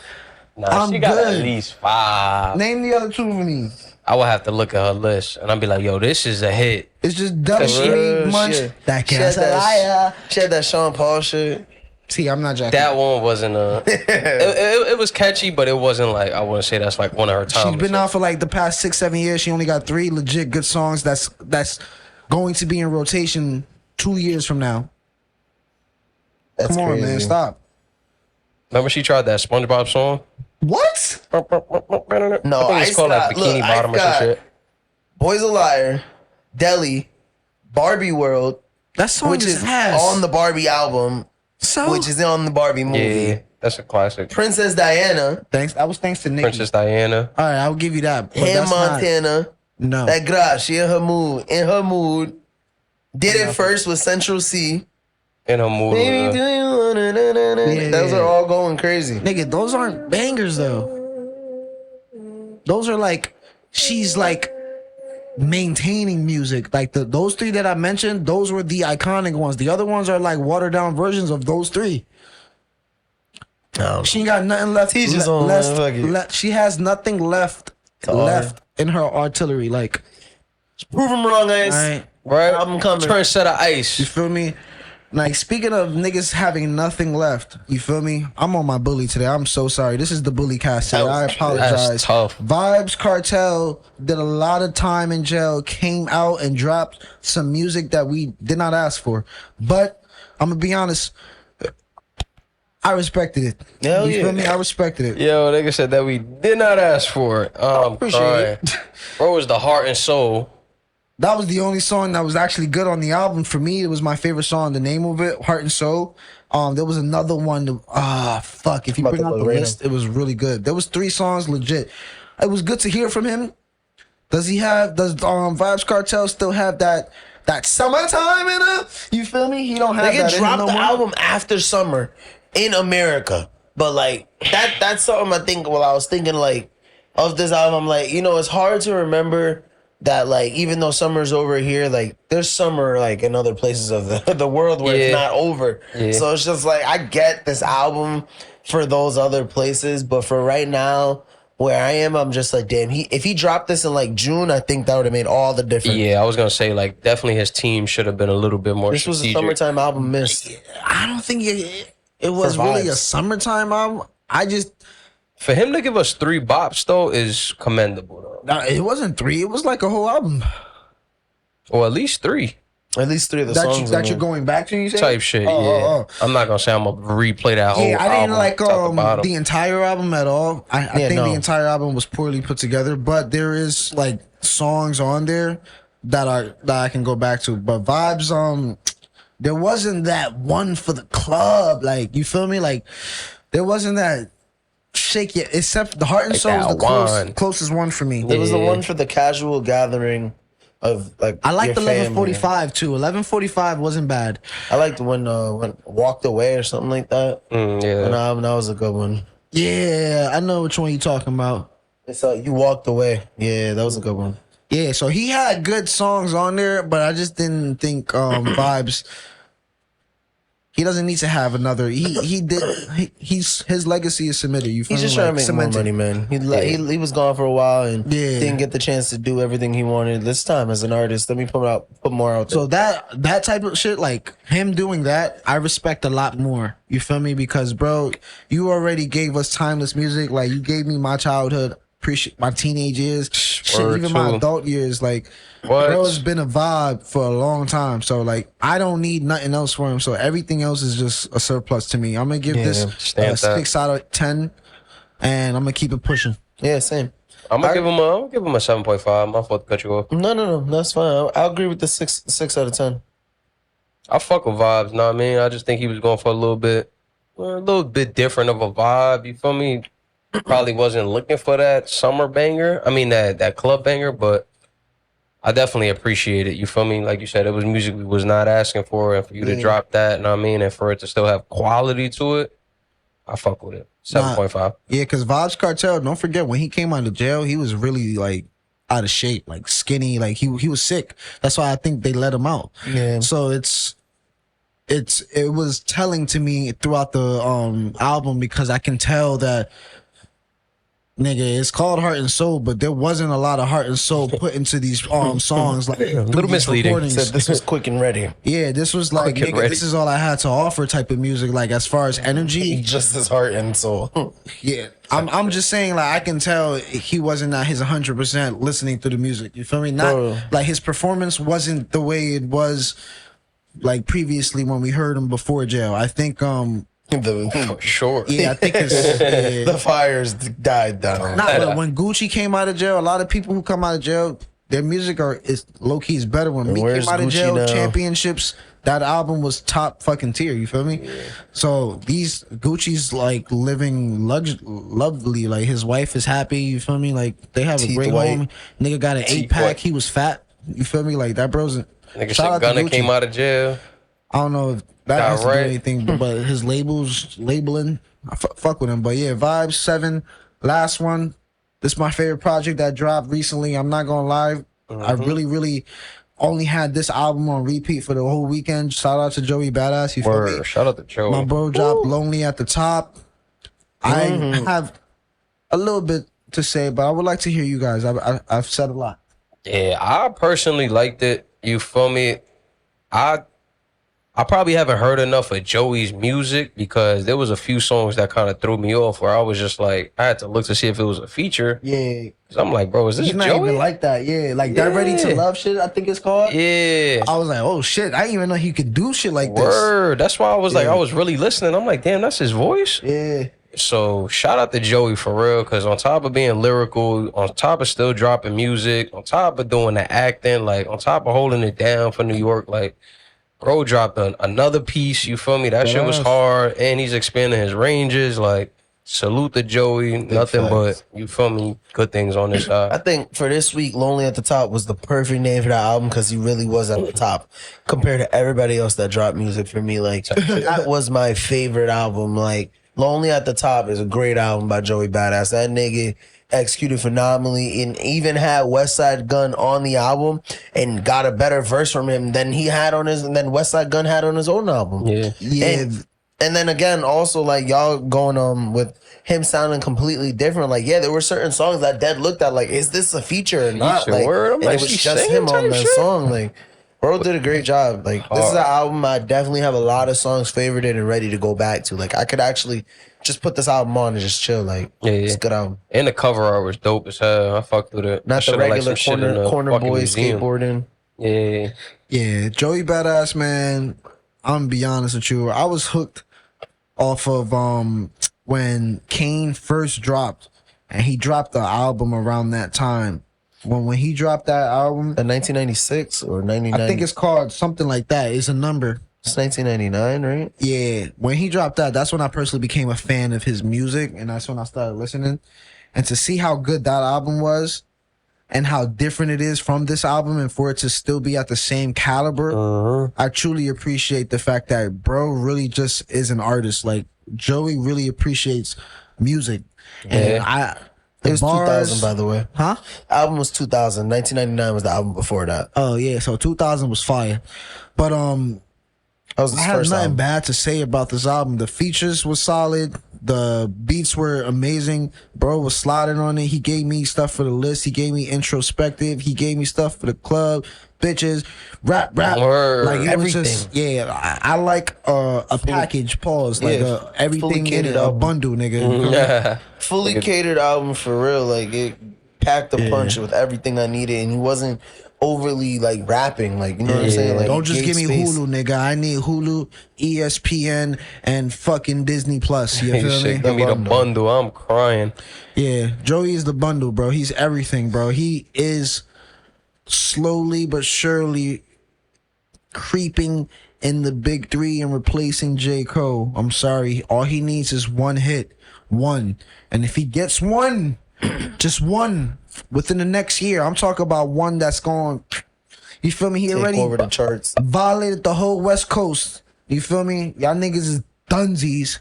Nah, I'm she got good. at least 5. Name the other 2 for me. I would have to look at her list and I'd be like, yo, this is a hit. It's just Deli, Real Munch, shit. That She Girl's had a Liar. She had that Sean Paul shit. See, I'm not jacking. That one wasn't it was catchy, but it wasn't like, I wouldn't say that's like one of her She's times. been out for like the past 6-7 years. She only got 3 legit good songs. That's going to be in rotation 2 years from now. That's Come on, crazy. man, stop. Remember she tried that SpongeBob song? What? No, I think it's called like Bikini Bottom or some shit. Boy's a Liar, Deli, Barbie World, That song which is is ass. on the Barbie album, so which is on the Barbie movie. Yeah, that's a classic. Princess Diana, thanks. That was thanks to Nicki. Princess Diana. All right, I'll give you that. But Hannah that's not- Montana, No. that Gra, she in her mood. Did it first with Central C. In her mood. Baby, do you wanna Yeah, Those yeah. are all going crazy. Nigga, those aren't bangers though. Those are like she's like maintaining music. Like those 3 that I mentioned, those were the iconic ones. The other ones are like watered down versions of those 3. She ain't got nothing left. Teach his own, man, fuck it. She has nothing left in her artillery. Like, Prove him wrong, guys. alright, Right? Album coming. Trendsetter Ice. you feel me? Like, speaking of niggas having nothing left, you feel me? I'm on my bully today. I'm so sorry. This is the bully cast today. I apologize. That's tough. Vybz Kartel did a lot of time in jail, came out and dropped some music that we did not ask for. But I'm gonna be honest, I respected it. Hell you feel yeah. me? I respected it. Yo, nigga said that we did not ask for it. appreciate it. Bro was the heart and soul. That was the only song that was actually good on the album for me. It was my favorite song. The name of it, Heart and Soul. There was another one. Fuck. If you About bring to out the rate list, it was really good. There was 3 songs legit. It was good to hear from him. Does Vybz Kartel still have that summertime in it? You feel me? He don't have They that could in him drop no the more. album after summer in America. But like that's something I think while I was thinking like of this album, like, you know, it's hard to remember that like even though summer's over here, like there's summer like in other places of the world where it's not over. Yeah. So it's just like I get this album for those other places, but for right now where I am, I'm just like, damn, if he dropped this in like June, I think that would have made all the difference. Yeah, I was gonna say like definitely his team should have been a little bit more This was a strategic. summertime album missed. I don't think it was really a summertime album. I just For him to give us 3 bops though is commendable though. no, it wasn't 3. It was like a whole album Or at least 3 At least 3 of the songs that you're going back to. You say type shit. Yeah, I'm not gonna say I'm gonna replay that whole. Yeah, I didn't album like top to bottom. the entire album at all. I think no. the entire album was poorly put together, but there is like songs on there that I can go back to. But Vybz, there wasn't that one for the club. Like, you feel me? Like, there wasn't that shake it. Except the Heart and Like Soul was that the closest one for me. There was the one for the casual gathering of like. I like your the family. 11:45 too. 11:45 wasn't bad. I liked when Walked Away or something like that. Yeah. And that was a good one. Yeah, I know which one you're talking about. It's You Walked Away. Yeah, that was a good one. Yeah, so he had good songs on there, but I just didn't think Vybz. He doesn't need to have another. His legacy is cemented. You feel He's just me? trying to make more money, man. He was gone for a while and didn't get the chance to do everything he wanted. This time as an artist, let me put more out there. So that type of shit, like him doing that, I respect a lot more. You feel me? Because bro, you already gave us timeless music. Like you gave me my childhood, appreciate my teenage years, shit, even my adult years. Like, bro, it's been a vibe for a long time. So like, I don't need nothing else for him. So everything else is just a surplus to me. I'm gonna give this a 6 out of 10, and I'm gonna keep it pushing. Yeah, same. I'm gonna give him a 7.5. My fault to cut you off. No, that's fine. I'll agree with the 6 out of 10. I fuck with Vybz, know what I mean? I just think he was going for a little bit different of a vibe. You feel me? Probably wasn't looking for that summer banger. I mean that club banger, but I definitely appreciate it. You feel me? Like you said, it was music we was not asking for, and for you to drop that, know what I mean, and for it to still have quality to it, I fuck with it. 7.5. Yeah, because Vybz Kartel, don't forget when he came out of jail, he was really like out of shape, like skinny, like he was sick. That's why I think they let him out. Yeah. So it was telling to me throughout the album, because I can tell that nigga, it's called Heart and Soul, but there wasn't a lot of heart and soul put into these songs. Like a little misleading. Said this was quick and ready. Yeah, this was like, nigga, this is all I had to offer type of music. Like as far as energy, Just his heart and soul. yeah. I'm just saying, like I can tell he wasn't at his 100% listening to the music. You feel me? Not like his performance wasn't the way it was like previously when we heard him before jail. I think For sure. yeah, I think it's The fires died down. but when Gucci came out of jail, a lot of people who come out of jail, their music is low key is better. When Meek Where's came out of Gucci jail, now? Championships, that album was top fucking tier. You feel me? So these Gucci's like living lovely. Like his wife is happy. You feel me? Like they have a Teeth great white. home. Nigga got an Teeth 8-pack. white. He was fat. You feel me? Like that bro's. Nigga, Shout out shit, to Gunna Gucci. came out of jail. I don't know if that Got has to right. do anything, but his labeling, I fuck with him. But yeah, Vybz 7, last one. This is my favorite project that dropped recently. I'm not gonna lie, I really only had this album on repeat for the whole weekend. Shout out to Joey Badass. You feel me? Word. Shout out to Joe. My bro dropped Lonely at the Top. I have a little bit to say, but I would like to hear you guys. I've said a lot. Yeah, I personally liked it. You feel me? I probably haven't heard enough of Joey's music because there was a few songs that kind of threw me off where I was just like, I had to look to see if it was a feature. Yeah. So I'm like, bro, is this He's not Joey? even like that. Yeah. Like that Ready to Love shit, I think it's called. Yeah. I was like, oh shit, I didn't even know he could do shit like this. Word. That's why I was like, I was really listening. I'm like, damn, that's his voice. Yeah. So shout out to Joey for real, because on top of being lyrical, on top of still dropping music, on top of doing the acting, like on top of holding it down for New York, like bro dropped another piece. You feel me? That shit was hard, and he's expanding his ranges. Like salute to Joey. Nothing but, you feel me, good things on this side. I think for this week, Lonely at the Top was the perfect name for that album because he really was at the top compared to everybody else that dropped music for me. Like that was my favorite album. Like Lonely at the Top is a great album by Joey Badass. That nigga executed phenomenally, and even had Westside Gunn on the album and got a better verse from him than he had on his, and then Westside Gunn had on his own album. Yeah. And then again, also like y'all going with him sounding completely different. Like, yeah, there were certain songs that Dead looked at like, is this a feature or not? Feature, Like, word? I'm and like, it was she just singing him on type that shit? song. Like, bro did a great job. Like, this is an album I definitely have a lot of songs favorited and ready to go back to. Like, I could actually just put this album on and just chill. Like, it's a good album. And the cover art was dope as hell. I fucked with it. Not the regular corner boy skateboarding. Yeah. Yeah, Joey Badass, man. I'm gonna be honest with you. I was hooked off of when Kane first dropped, and he dropped the album around that time. When he dropped that album, The 1996 or 99? I think it's called something like that. It's a number. It's 1999, right? Yeah, when he dropped that, that's when I personally became a fan of his music, and that's when I started listening. And to see how good that album was, and how different it is from this album, and for it to still be at the same caliber, I truly appreciate the fact that bro really just is an artist. Like, Joey really appreciates music. And It was 2000, by the way. Huh? Album was 2000. 1999 was the album before that. Oh yeah, so 2000 was fire. But That was his I have first nothing album. bad to say about this album. The features were solid. The beats were amazing. Bro was sliding on it. He gave me stuff for the list. He gave me introspective. He gave me stuff for the club. Bitches, rap. Word. Like, it Everything. was just, I like a package, pause. Like, everything in catered a album. bundle, nigga. Yeah. Fully catered album for real. Like, it packed a punch with everything I needed, and he wasn't overly like rapping. Like, you know what I'm saying? Like, Don't just he give me gave space. Hulu, nigga. I need Hulu, ESPN, and fucking Disney Plus. You feel me? Shit, give me the bundle. I'm crying. Yeah, Joey is the bundle, bro. He's everything, bro. He is slowly but surely creeping in the big three and replacing J. Cole. I'm sorry. All he needs is one hit. One. And if he gets one, just one within the next year, I'm talking about one that's going, you feel me? He Take already over the charts. violated the whole West Coast. You feel me? Y'all niggas is dunsies.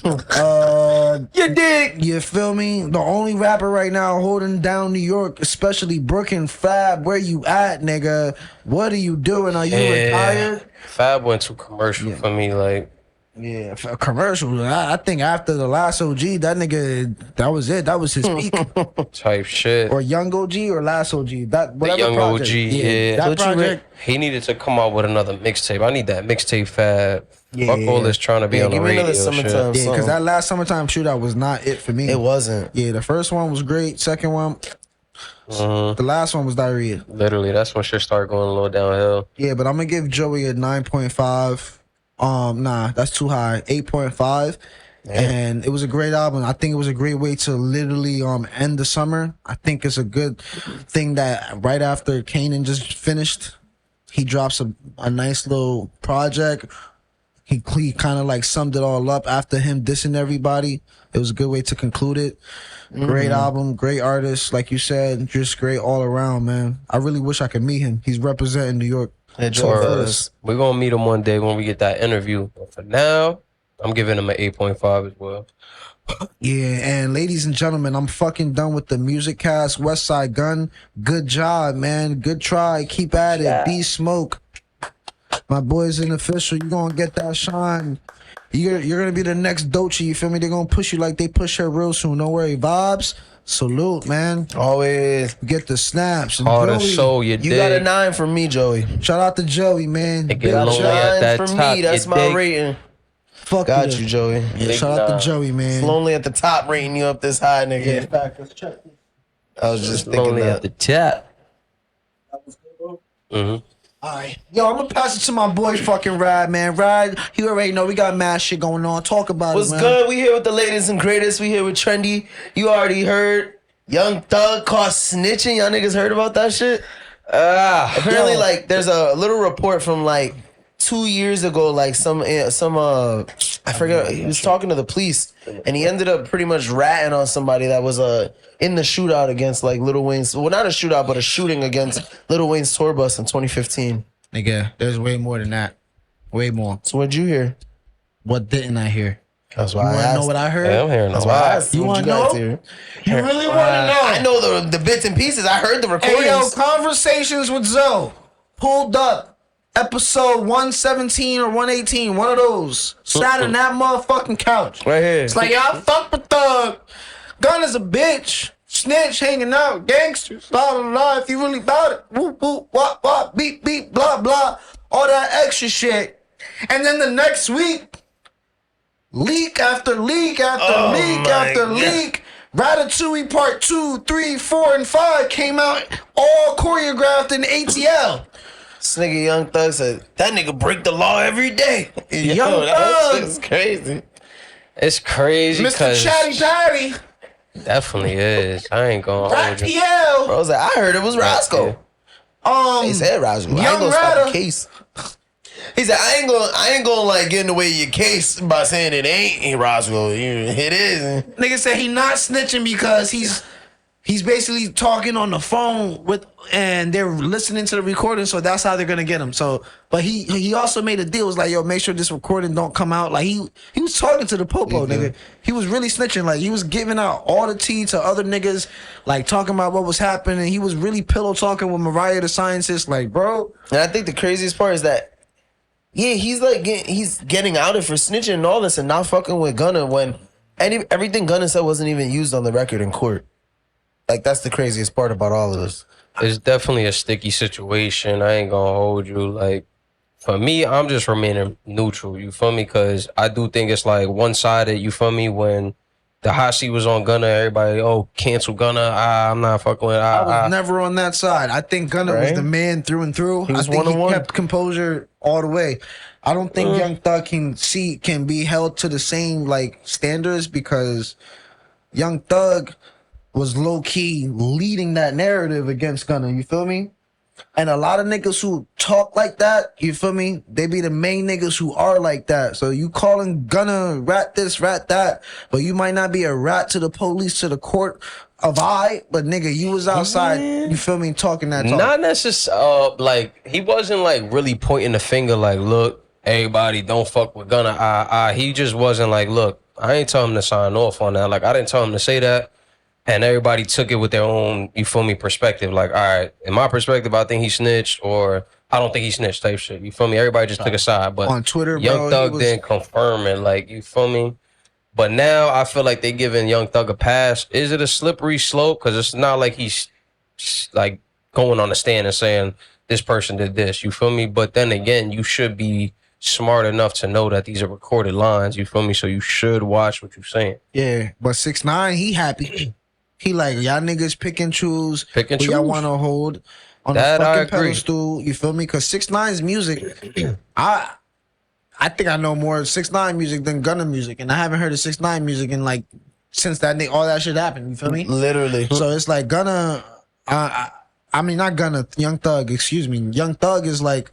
You dig? You feel me? The only rapper right now holding down New York, especially Brooklyn, Fab, where you at, nigga? What are you doing? Are you retired? Fab went too commercial for me. Like, Yeah, for a commercial. I think after the last OG, that nigga, that was it. That was his peak. type shit. Or Young OG or last OG. That The whatever young project. OG, yeah. That project. He needed to come out with another mixtape. I need that mixtape Fab. Fuck all this trying to be on the give me radio another shit. summertime Yeah, because song. that last summertime shootout was not it for me. It wasn't. Yeah, the first one was great. Second one, the last one was diarrhea. Literally, that's when shit started going a little downhill. Yeah, but I'm gonna give Joey a 9.5. Nah, that's too high. 8.5. And it was a great album. I think it was a great way to literally end the summer. I think it's a good thing that right after Kanan just finished, he drops a nice little project. He kind of like summed it all up after him dissing everybody. It was a good way to conclude it. Great album, great artist, like you said, just great all around, man. I really wish I could meet him. He's representing New York. We're gonna meet him one day when we get that interview. But for now, I'm giving him an 8.5 as well. Yeah, and ladies and gentlemen, I'm fucking done with the music cast. Westside Gunn, good job, man. Good try. Keep at it. Be smoke. My boy's an official. You gonna get that shine. You're gonna be the next Doechii. You feel me? They're gonna push you like they push her real soon. Don't worry, Vybz. Salute, man. Always. Get the snaps. And Hard and Joey, soul, you You got a dig? 9 from me, Joey. shout out to Joey, man. It get Big lonely shout- at that for top, me. That's you my dig? rating. Fuck Got with you, it. Joey. Yeah, Big shout out to nine. Joey, man. It's lonely at the top, rating you up this high, nigga. Yeah, fact. Let's check. I was just thinking Lonely at that. the top. Alright. Yo, I'm gonna pass it to my boy fucking Rad, man. Rad, you already know we got mad shit going on. Talk about What's it, man. good? We here with the latest and greatest. We here with Trendy. You already heard. Young Thug caught snitching. Y'all niggas heard about that shit? Apparently, like, there's a little report from like 2 years ago. Like I forget. He was talking to the police, and he ended up pretty much ratting on somebody that was in the shootout against like Lil Wayne's. Well, not a shootout, but a shooting against Lil Wayne's tour bus in 2015. Nigga, there's way more than that. Way more. So what'd you hear? What didn't I hear? That's why You I want to know asked. what I heard? Yeah, I'm hearing That's a why I lot. asked. You what wanna guys know? hear. You really want to know? I know the bits and pieces. I heard the recordings. Hey, yo, Conversations with Zoe. Pulled up. Episode 117 or 118. One of those. Sat in that motherfucking couch. Right here. It's like, y'all fuck with Thug. Gun is a bitch. Snitch hanging out. Gangsters. Blah, blah, blah. If you really about it. Whoop, whoop, wop, wop, beep, beep, blah, blah. All that extra shit. And then the next week, leak after leak after leak after leak. Ratatouille Part 2, 3, 4, and 5 came out all choreographed in ATL. This nigga Young Thug said, that nigga break the law every day. Young that Thug. shit's crazy. It's crazy Mr. because Chatty Patty. definitely is. I ain't gonna hold you. Raphael. Bro, I was like, I heard it was Roscoe. He said Roscoe. I ain't Young gonna stop Rata. the case. He said, I ain't gonna like get in the way of your case by saying it ain't Roscoe. It is. Nigga said he not snitching because he's basically talking on the phone with, and they're listening to the recording, so that's how they're gonna get him. So, but he also made a deal. It was like, yo, make sure this recording don't come out. Like he was talking to the popo, nigga. He was really snitching. Like he was giving out all the tea to other niggas, like talking about what was happening. He was really pillow talking with Mariah the scientist. Like, bro. And I think the craziest part is that, yeah, he's like he's getting outed for snitching and all this and not fucking with Gunna when everything Gunna said wasn't even used on the record in court. Like that's the craziest part about all of this. It's definitely a sticky situation. I ain't gonna hold you. Like, for me, I'm just remaining neutral. You feel me? Because I do think it's like one-sided. You feel me? When the hot seat was on Gunna, everybody, cancel Gunna. I'm not fucking with. I was never on that side. I think Gunna was Right? the man through and through. He was I think he one-on-one. kept composure all the way. I don't think Young Thug can be held to the same like standards because Young Thug was low key leading that narrative against Gunna. You feel me? And a lot of niggas who talk like that, you feel me? They be the main niggas who are like that. So you calling Gunna rat this, rat that, but you might not be a rat to the police, to the court of but nigga, you was outside, you feel me, talking that talk. Not necessarily. Like he wasn't like really pointing the finger. Like, look, everybody, don't fuck with Gunna. He just wasn't like, look, I ain't tell him to sign off on that. Like, I didn't tell him to say that. And everybody took it with their own, you feel me, perspective. Like, all right, in my perspective, I think he snitched, or I don't think he snitched type shit. You feel me? Everybody just took a side. But on Twitter, Young bro, Thug didn't confirm it. Like, you feel me? But now I feel like they giving Young Thug a pass. Is it a slippery slope? Because it's not like he's like going on the stand and saying this person did this. You feel me? But then again, you should be smart enough to know that these are recorded lines. You feel me? So you should watch what you're saying. Yeah, but 6ix9ine, he happy. He like, y'all niggas pick and choose. Pick and who y'all choose. want to hold on That the I fucking agree. pedestal. You feel me? Because 6ix9ine's music, I think I know more 6ix9ine music than Gunna music, and I haven't heard of 6ix9ine music in like since all that shit happened. You feel me? Literally. So it's like Gunna. I mean, not Gunna. Young Thug. Excuse me. Young Thug is like,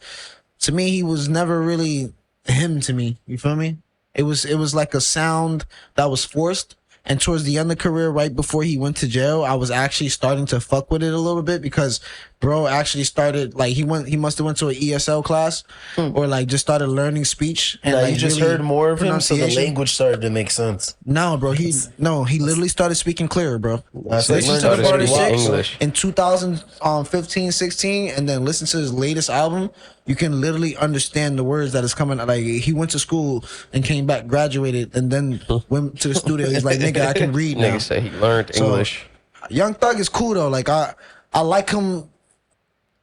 to me, he was never really him. To me, you feel me? It was like a sound that was forced. And towards the end of the career, right before he went to jail, I was actually starting to fuck with it a little bit because bro actually started like he must have went to an ESL class or like just started learning speech. And Now, like you just really heard more of him, so the pronunciation. language started to make sense. No, bro, he literally started speaking clearer, bro. That's Listen like to the learning Party to speak Six English. in 2015, 16, and then listen to his latest album. You can literally understand the words that is coming. Like he went to school and came back, graduated, and then went to the studio. He's like, nigga, I can read now. Nigga say he learned So, English. Young Thug is cool though. Like I like him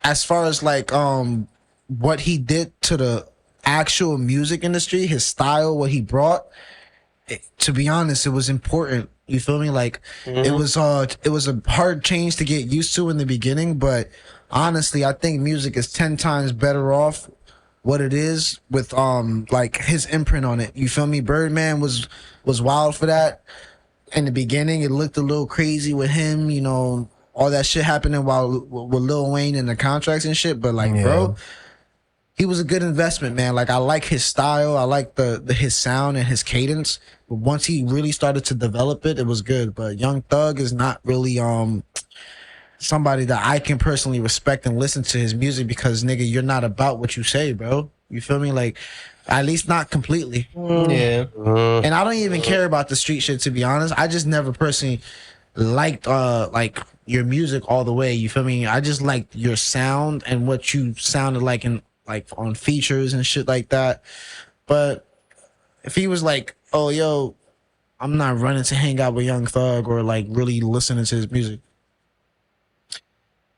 as far as like what he did to the actual music industry, his style, what he brought. To be honest, it was important. You feel me? Like it was a hard change to get used to in the beginning, but honestly, I think music is 10 times better off what it is with like his imprint on it. You feel me? Birdman was wild for that. In the beginning, it looked a little crazy with him, you know, all that shit happening while with Lil Wayne and the contracts and shit. But like, bro, he was a good investment, man. Like I like his style, I like the his sound and his cadence. But once he really started to develop it, it was good. But Young Thug is not really somebody that I can personally respect and listen to his music because nigga, you're not about what you say, bro. You feel me? Like, at least not completely. Yeah. Mm. And I don't even care about the street shit, to be honest. I just never personally liked like your music all the way. You feel me? I just liked your sound and what you sounded like in like on features and shit like that. But if he was like, oh yo, I'm not running to hang out with Young Thug or like really listening to his music.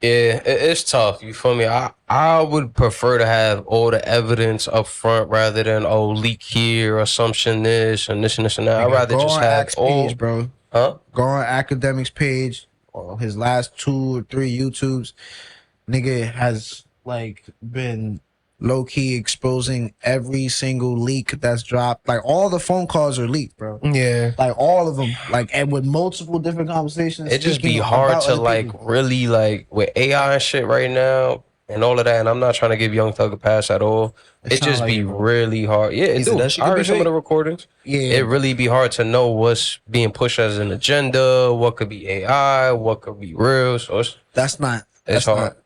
Yeah, it's tough. You feel me? I would prefer to have all the evidence up front rather than leak here, assumption this and this and this and that. I'd rather Go just on have Axe all. page, bro. Huh? Go on Academics page. Or his last 2 or 3 YouTubes, nigga has like been low key exposing every single leak that's dropped. Like all the phone calls are leaked, bro. Yeah. Like all of them. Like and with multiple different conversations. It just be speaking hard about to other like people. really like with AI and shit right now and all of that. And I'm not trying to give Young Thug a pass at all. It sound just like be it, bro. really hard. Yeah, it He said do. that shit I could be heard some of fake. the recordings. Yeah. It really be hard to know what's being pushed as an agenda, what could be AI, what could be real. So That's not. it's That's hard. not.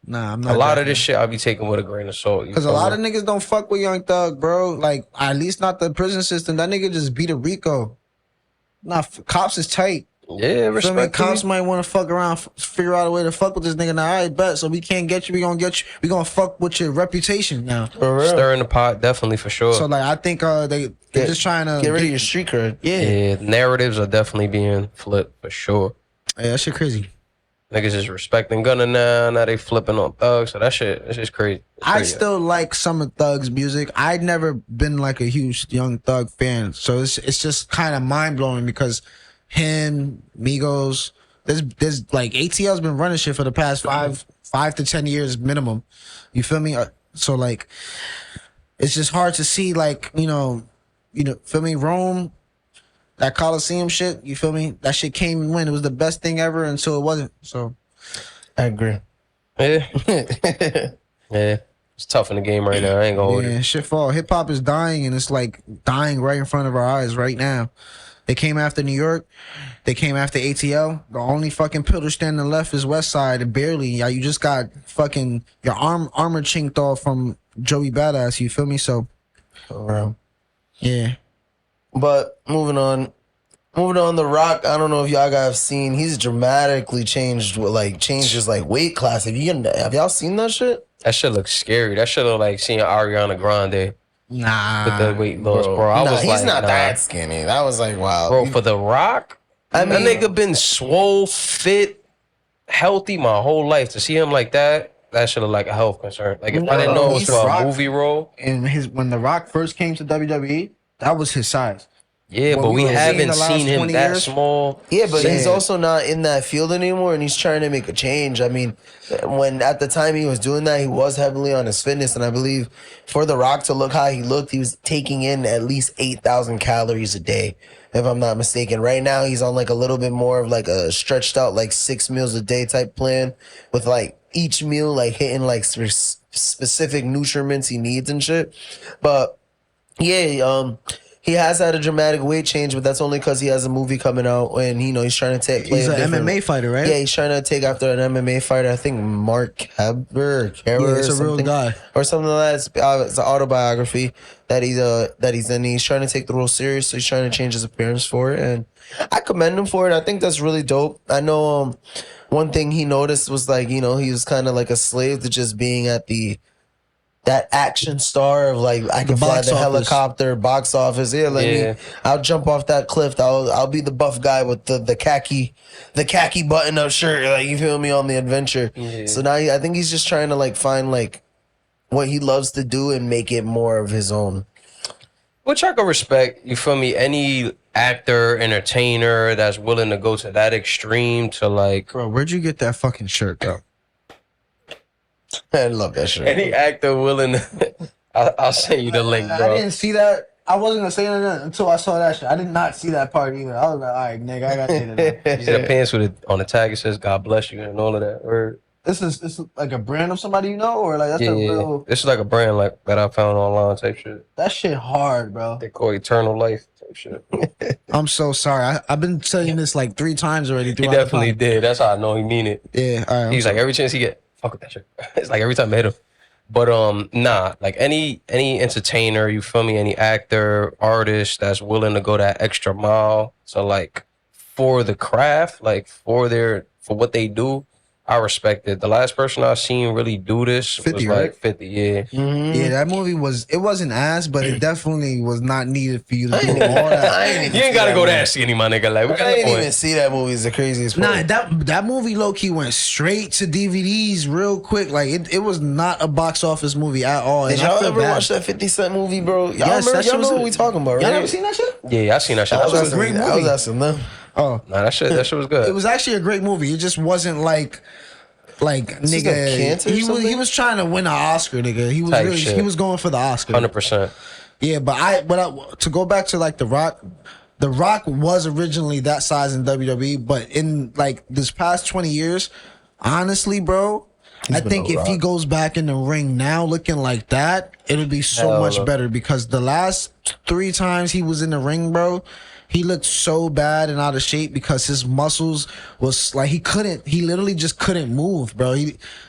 Nah, I'm not. A lot of this shit I be taking with a grain of salt. Because a lot of niggas don't fuck with Young Thug, bro. Like, at least not the prison system. That nigga just beat a Rico. Nah, cops is tight. yeah, Feel me? respect. Cops might want to fuck around, figure out a way to fuck with this nigga. Now, I bet. So we can't get you. We gonna get you. We gonna fuck with your reputation now. For real. Stirring the pot, definitely for sure. So like, I think they're just trying to Get rid of your street cred. Yeah, narratives are definitely being flipped for sure. Yeah, that shit crazy. Niggas is respecting Gunna now they flipping on Thug, so that's just crazy. It's I crazy. still like some of Thug's music. I'd never been like a huge Young Thug fan, so it's just kind of mind blowing because him, Migos, there's like ATL's been running shit for the past 5 to 10 years minimum. You feel me? So like, it's just hard to see like you know, feel me? Rome. That Coliseum shit, you feel me? That shit came and went. It was the best thing ever until it wasn't. So I agree. Yeah. Yeah. It's tough in the game right now. I ain't gonna hold yeah, it. shit fall. Hip hop is dying, and it's like dying right in front of our eyes right now. They came after New York. They came after ATL. The only fucking pillar standing left is Westside, and barely. Yeah, you just got fucking your armor chinked off from Joey Badass. You feel me? So For real. yeah. But moving on, The Rock. I don't know if y'all guys have seen. He's dramatically changed his like weight class. Have y'all seen that shit? That shit looks scary. That shit look like seeing Ariana Grande Nah. with the weight loss, bro. I was he's like, not nah. that skinny. That was like, wow, Bro, for The Rock, I that mean- nigga been swole, fit, healthy my whole life. To see him like that should look like a health concern. Like if I didn't know it was he's for a Rock. movie role. And when The Rock first came to WWE, that was his size. Yeah, What but we we were seeing haven't the last seen him 20 that years? small. Yeah, but he's Yeah. also not in that field anymore, and he's trying to make a change. I mean, when at the time he was doing that, he was heavily on his fitness, and I believe for The Rock to look how he looked, he was taking in at least 8,000 calories a day, if I'm not mistaken. Right now, he's on like a little bit more of like a stretched out like 6 meals a day type plan, with like each meal like hitting like specific nutriments he needs and shit. But yeah, he has had a dramatic weight change, but that's only because he has a movie coming out, and he's trying to play. He's a an different- MMA fighter, right? Yeah, he's trying to take after an MMA fighter. I think Mark Haber or Kara Yeah, or it's a real something. guy. Or something like that. It's an autobiography that he's in. He's trying to take the role serious, so he's trying to change his appearance for it, and I commend him for it. I think that's really dope. I know one thing he noticed was like he was kind of like a slave to just being at that action star of like I can fly box the office. helicopter, box office. Yeah, like Yeah. I'll jump off that cliff. I'll be the buff guy with the khaki button up shirt. Like you feel me on the adventure. Yeah. So now I think he's just trying to like find like what he loves to do and make it more of his own. Which I can respect. You feel me? Any actor, entertainer that's willing to go to that extreme to like Bro, where'd you get that fucking shirt, though? I love that shit. any actor willing to I'll send you the link, I bro. didn't see that. I wasn't gonna say anything until I saw that shit. I did not see that part either. I was like, all right, nigga, I gotta take it. You see the pants with it on the tag, it says God bless you and all of that. Or This is like a brand of somebody you know, or like that's yeah, a yeah. real. This is like a brand like that I found online type shit. That shit hard, bro. They call Eternal Life type shit. I'm so sorry. I've been saying this like 3 times already. He throughout the definitely pod. did. That's how I know he mean it. Yeah, all right. He's like every chance he get, fuck with that shit. It's like every time I hit him, But nah, like any entertainer, you feel me, any actor, artist that's willing to go that extra mile. So like for the craft, like for what they do, I respect it. The last person I seen really do this 50, was right? like 50, yeah. Yeah, that movie wasn't ass, but it definitely was not needed for you to do all that. You ain't gotta go that skinny, my nigga. Like we I got didn't even see that movie. It's the craziest part. Nah, that movie low key went straight to DVDs real quick. Like it was not a box office movie at all. Did and I y'all feel ever bad. watch that 50 Cent movie, bro? Y'all Yes, remember? that shit Y'all was know a- what we talking about, right? Y'all never seen that shit? Yeah, I seen that shit. I was That a was great good. asking, I was movie. asking them. Oh, Nah, that shit was good. it was actually a great movie. It just wasn't like Is he nigga. got cancer or He something? was trying to win an Oscar, nigga. He was Type really shit. he was going for the Oscar. 100%. Yeah, but to go back to like The Rock. The Rock was originally that size in WWE, but in like this past 20 years, honestly, bro, I been think The if he Rock. goes back in the ring now looking like that, it'll be so Hell much no. better because the last 3 times he was in the ring, bro, he looked so bad and out of shape because his muscles was like he literally just couldn't move, bro.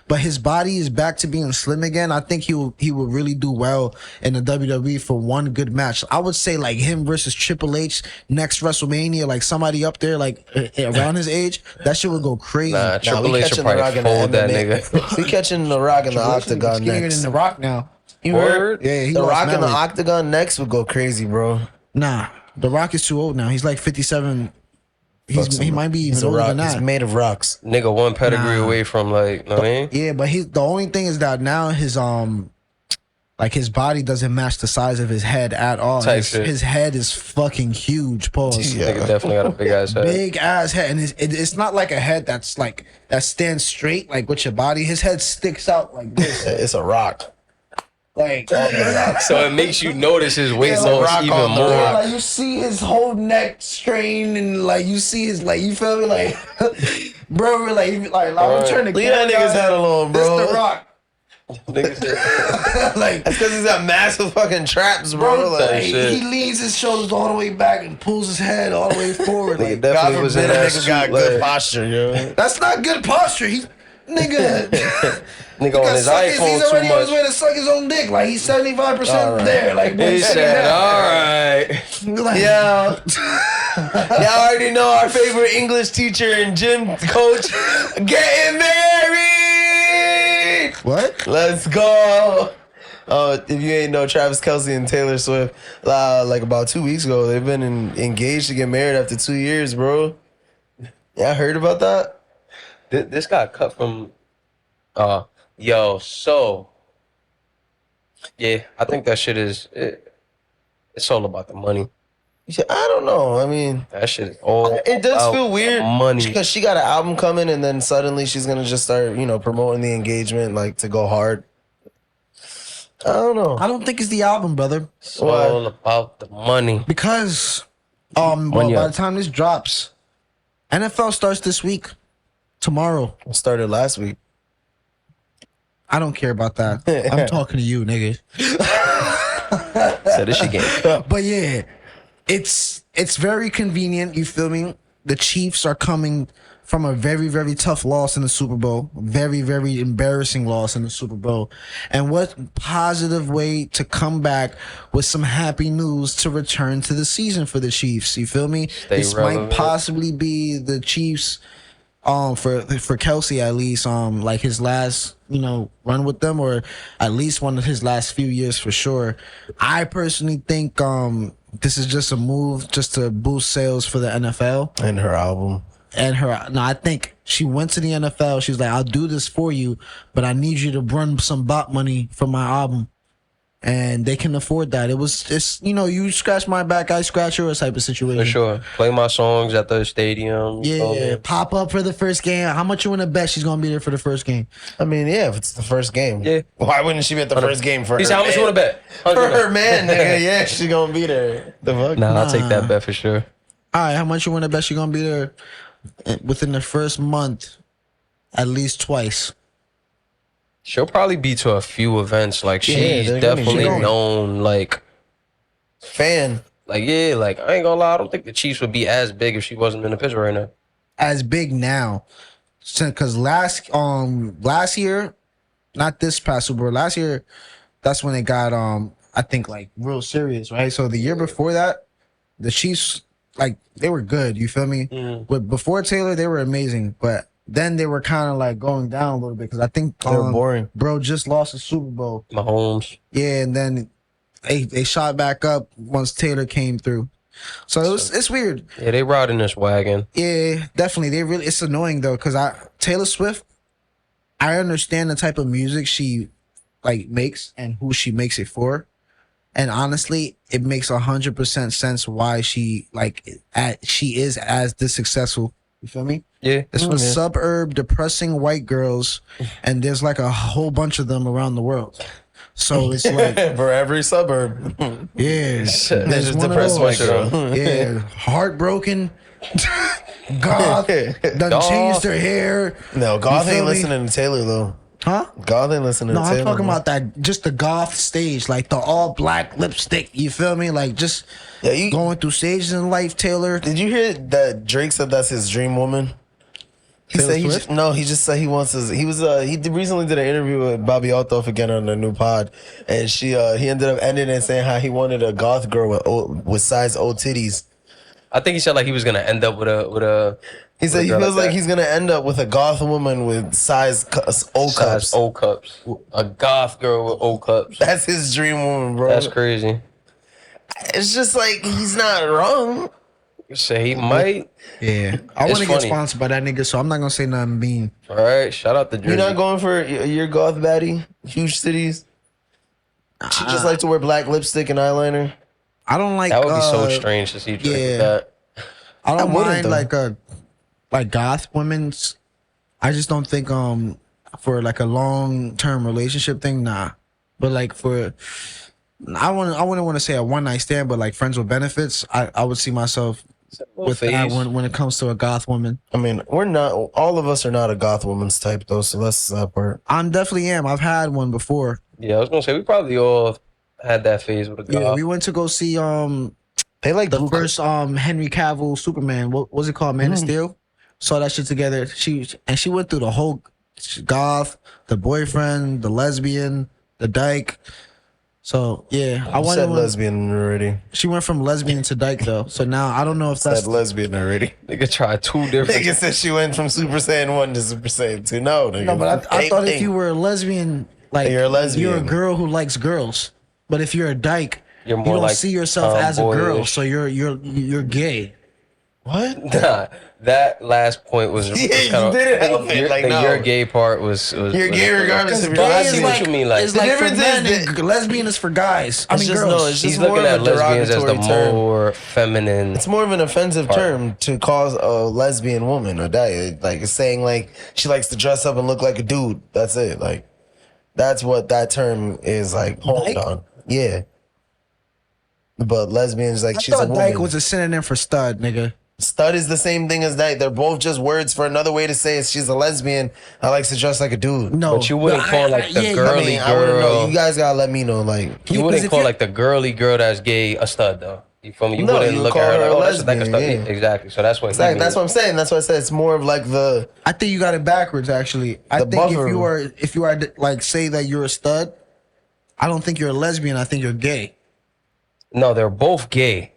But his body is back to being slim again. I think he will really do well in the WWE for one good match. I would say like him versus Triple H next WrestleMania, like somebody up there like around his age, that shit would go crazy. Nah, Triple we H catching will The Rock probably in the fold that MMA. nigga. We catching The Rock in the Triple H is octagon skinnier next. than The Rock now. You Word? heard? Yeah, he The lost Rock in the Maverick. octagon next would go crazy, bro. Nah, The Rock is too old now. He's like 57. He might be even He's a older rock. than He's that. made of rocks. Nigga one pedigree Nah. away from like, know what I mean? Yeah, but the only thing is that now his like his body doesn't match the size of his head at all. Type His, shit. his head is fucking huge. Pause. Yeah. Nigga definitely got a big ass head. Big ass head, and it's not like a head that's like that stands straight like with your body. His head sticks out like this, It's a rock. like. So it makes you notice his weight Yeah, loss rock even on the more. Yeah, like you see his whole neck strain, and like you see his like you feel me like, bro, we're like I'm trying to Leave that nigga's head alone, bro. This The Rock, Nigga said, like That's because he's got massive fucking traps, bro. bro, Like, like, shit. he leans his shoulders all the way back and pulls his head all the way forward. Nigga Like, God definitely was in forbid a that nigga got suit, good like, posture, yo. that's not good posture. He nigga. nigga on his iPhone He's already too on his much. way to suck his own dick. Like he's 75% there. Like He said, all right. like, Yeah. Y'all already know our favorite English teacher and gym coach getting married. what? Let's go. If you ain't know, Travis Kelce and Taylor Swift, like about 2 weeks ago, they've been engaged to get married after 2 years, bro. Yeah, I heard about that. This got cut from, yo, so, yeah, I think that shit it's all about the money. Yeah, I don't know. I mean, That shit is all it does about feel weird money. because she got an album coming, and then suddenly she's gonna just start, promoting the engagement, like to go hard. I don't know. I don't think it's the album, brother. It's all about the money. Because well, Money by up. the time this drops, NFL starts this week. Tomorrow. It started last week. I don't care about that. I'm talking to you, nigga. So this shit game. But yeah, it's very convenient. You feel me? The Chiefs are coming from a very, very tough loss in the Super Bowl. Very, very embarrassing loss in the Super Bowl. And what positive way to come back with some happy news to return to the season for the Chiefs. You feel me? This relevant. might possibly be the Chiefs for Kelce at least like his last run with them, or at least one of his last few years for sure. I personally think this is just a move just to boost sales for the NFL And her album. and her. No, I think she went to the NFL. She's like, I'll do this for you, but I need you to run some bot money for my album. And they can afford that. It was just, you scratch my back, I scratch yours type of situation. For sure. Play my songs at the stadium. Yeah, pop up for the first game. How much you want to bet she's gonna be there for the first game? I mean, yeah, if it's the first game. Yeah. Why wouldn't she be at the first game for He her said, how much you man? want to bet? For 100. her man, nigga. Yeah, she's gonna be there. The fuck? Nah, I'll take that bet for sure. All right, how much you want to bet she's gonna be there within the first month, at least twice? She'll probably be to a few events. Like Yeah, she's they're gonna be definitely going. known. Like Fan. I ain't gonna lie. I don't think the Chiefs would be as big if she wasn't in the picture right now. As big now, because last year not this past Super Bowl. Last year, that's when it got I think like real serious, right? So the year before that, the Chiefs like they were good. You feel me? But before Taylor, they were amazing. But then they were kind of like going down a little bit because I think They were boring. bro just lost the Super Bowl. Mahomes. Yeah, and then they shot back up once Taylor came through. So it's weird. Yeah, they riding this wagon. Yeah, definitely. It's annoying though because Taylor Swift, I understand the type of music she like makes and who she makes it for. And honestly, it makes 100% sense why she is as this successful. You feel me? Yeah. It's for suburb depressing white girls, and there's like a whole bunch of them around the world. So it's like For every suburb. yeah, There's there's just one of depressed white those. girl. Yeah, heartbroken, goth, done changed their hair. No, Goth feel ain't me? listening to Taylor though. Huh? Goth ain't listening No, to I'm Taylor. talking about that, just the goth stage, like the all black lipstick. You feel me? Like just Yeah, going through stages in life. Taylor. Did you hear that Drake said that's his dream woman? He Taylor said Swift? he just said he wants his. Recently did an interview with Bobby Altoff again on the new pod, and he ended up ending it saying how he wanted a goth girl with size O titties. I think he said like he was gonna end up with a. He said he girl feels like that. he's gonna end up with a goth woman with size O Size cups. O cups. A goth girl with O cups. That's his dream woman, bro. That's crazy. It's just like he's not wrong. Say he might. Yeah, I It's want to get funny. sponsored by that nigga, so I'm not gonna say nothing mean. All right. Shout out to Jersey. You're not going for your goth baddie, huge cities. She just like to wear black lipstick and eyeliner. I don't like. That would be so strange to see Drake with yeah. that. I don't wouldn't, mind though. like goth women's. I just don't think for like a long term relationship thing, nah. But like for I wouldn't want to say a one night stand, but like friends with benefits, I would see myself with that when it comes to a goth woman. I mean, we're not. All of us are not a goth woman's type though, so that's that part. I'm definitely am. I've had one before. Yeah, I was gonna say we probably all had that phase with a goth. Yeah, we went to go see They like the blue first Henry Cavill Superman. What was it called? Man of Steel. Saw that shit together. She went through the whole goth, the boyfriend, the lesbian, the dyke. So yeah, I said wanted lesbian already. She went from lesbian to dyke though. So now I don't know if that's Said lesbian already. Nigga tried two different. Nigga said she went from Super Saiyan 1 to Super Saiyan 2. No, nigga. no, but I Same thought if thing. you were a lesbian, like You're a lesbian. you're a girl who likes girls. But if you're a dyke, You're you more don't like see yourself as a girl, tomboyish. so you're gay. What? Nah, that last point was. Yeah, was you kinda- didn't help it, Your, like, the no. your gay part was You're gay regardless if you're I Gay see is what you mean. Like, is like for difference men is and lesbian is for guys. I It's mean just- girls. no, it's she's just more looking of at a lesbians as the derogatory term. more feminine. It's more of an offensive term to call a lesbian woman a diet. Like it's saying like she likes to dress up and look like a dude. That's it. Like that's what that term is like honed Dyke? on. Yeah. But lesbian is like I she's a thought woman. dyke was a synonym for stud, nigga. Stud is the same thing as dyke. They're both just words for another way to say it. She's a lesbian. I likes to dress like a dude. No, But you wouldn't call like the yeah, girl- I mean, I wouldn't know. You guys gotta let me know. Like You Yeah, 'cause wouldn't if call you- like the girly girl that's gay a stud though. You feel me? You No, wouldn't you look call at her her like, a oh, that's like a stud. lesbian, yeah. Exactly. So that's what. exactly. That's what I'm saying. That's why I said it's more of like the I think you got it backwards. Actually, I The think buffer. if you are like say that you're a stud, I don't think you're a lesbian. I think you're gay. No, they're both gay.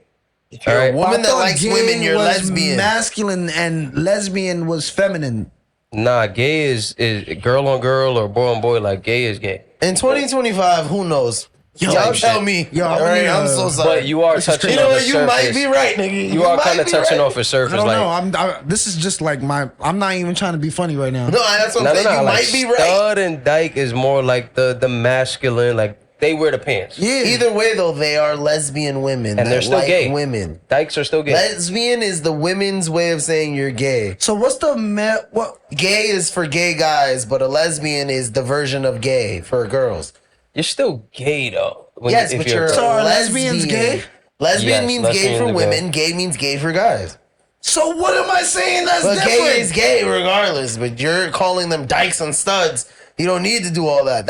you're All a right. woman I that thought likes gay women. You're was lesbian. masculine and lesbian was feminine. Nah, gay is girl on girl or boy on boy. Like gay is gay. In 2025, who knows? Yo, Y'all shit. tell me. Yo, All right, I'm yeah. so sorry. But you are This is touching. crazy. You know on what? the You surface. might be right, nigga. You are might kind of be touching right. off the surface. I don't like, know. This is just like I'm not even trying to be funny right now. No, that's what I'm saying. You like might be right. stud and dyke is more like the masculine. Like they wear the pants. Yeah. Either way, though, they are lesbian women. And they're that still like gay. women. Dykes are still gay. Lesbian is the women's way of saying you're gay. So what's the what? Gay is for gay guys, but a lesbian is the version of gay for girls. You're still gay though. When Yes, if but you're So a are lesbian. lesbians gay? Lesbian Yes, means gay lesbians for are gay. women. Gay means gay for guys. So what am I saying that's But different? gay is gay regardless. But you're calling them dykes and studs. You don't need to do all that.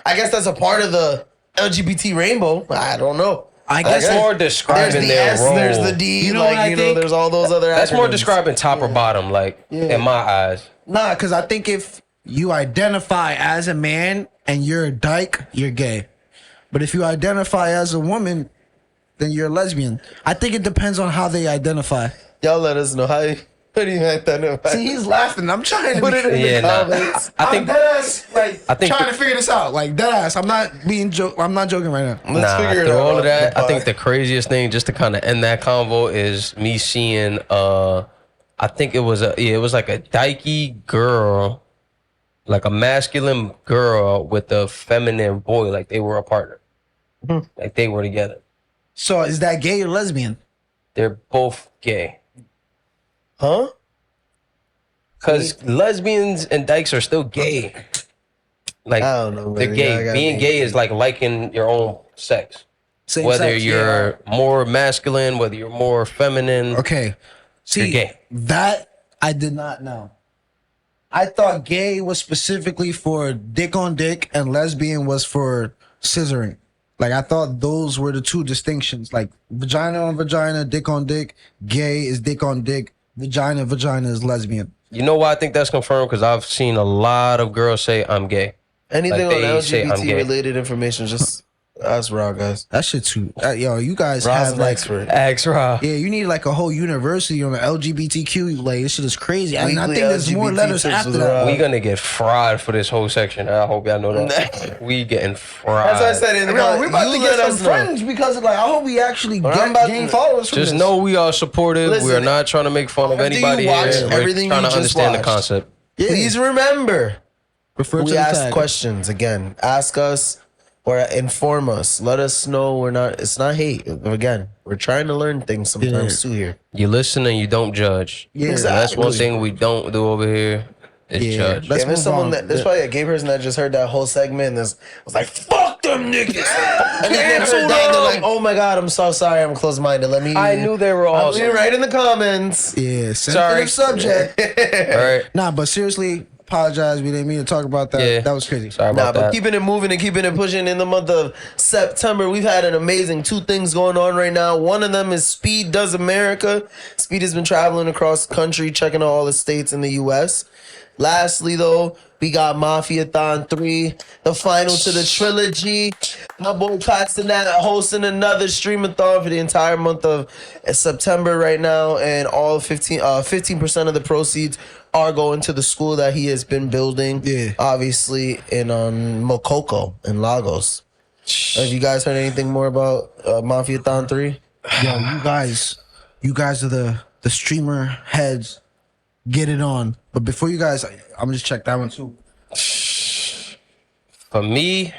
I guess that's a part of the LGBT rainbow. I don't know. I That's guess more There's describing the their S, role. there's the D, You know what I think? there's all those other That's more acronyms. describing top or bottom, like in my eyes. nah, because I think if you identify as a man and you're a dyke, you're gay. But if you identify as a woman, then you're a lesbian. I think it depends on how they identify. Y'all let us know how do you identify? See, he's laughing. I'm trying to Put it in the comments. I think I'm deadass, like I think trying to figure this out. Like deadass. I'm not joking right now. Let's figure it through out. all of that, I think the the craziest thing, just to kind of end that convo, is me seeing. I think it was like a dykey girl, like a masculine girl with a feminine boy, like they were a partner, like they were together. So is that gay or lesbian? They're both gay. huh? Because lesbians and dykes are still gay. Like, I don't know, they're man. gay. Y'all gotta Being be- gay is like liking your own sex. Same Whether sex, you're more masculine, whether you're more feminine. Okay. See, You're gay. that I did not know. I thought gay was specifically for dick on dick and lesbian was for scissoring. Like, I thought those were the two distinctions. Like, vagina on vagina, dick on dick. Gay is dick on dick. Vagina is lesbian. You know why I think that's confirmed? Because I've seen a lot of girls say I'm gay. Anything Like, on they say I'm LGBT gay. related information, just ask Rahh, guys. That shit too. Yo, you guys Rahh's have an like, expert. Ask Rahh. yeah, you need like a whole university on the LGBTQ. Like, this shit is crazy. I mean, I Weekly think there's more LGBT letters tips after with that. Rahh. We gonna get fried for this whole section. I hope y'all know that. We getting fried. That's what I said in the Yo, we're about You to let get us some know. friends because of, like, I hope we actually But I'm about gain to- followers from Just this. know we are supportive. we are Listen, not trying to make fun of after you anybody watch here. We're everything trying you to just understand the watched, concept. Yeah. Please remember, Refer to we the ask tag. questions again. Ask us or inform us. Let us know we're not. It's not hate. Again, we're trying to learn things sometimes too here. You listen and you don't judge. Yeah, And that's one exactly. thing we don't do over here is Yeah, judge. let's If there's move someone on. that there's probably a gay person that just heard that whole segment and was like, "Fuck them niggas," and then they heard that and they're like, "Oh my god, I'm so sorry. I'm close minded. Let me." I knew they were I'll awesome. leave it right in the comments. Yeah, Sorry. sensitive subject. All right. Nah, but seriously, apologize. We didn't mean to talk about that. Yeah. That was crazy. Sorry Nah, about but that. keeping it moving and keeping it pushing in the month of September, we've had an amazing two things going on right now. One of them is Speed Does America. Speed has been traveling across the country, checking out all the states in the U.S. Lastly, though, we got Mafiathon 3, the final to the trilogy. My boy Castanat hosting another streamathon for the entire month of September right now, and all 15% of the proceeds are going to the school that he has been building. Yeah. Obviously in Mococo in Lagos. Have you guys heard anything more about Mafiathon 3? Yo, you guys are the streamer heads. Get it on. But before you guys, I'm gonna just check that one too. For me,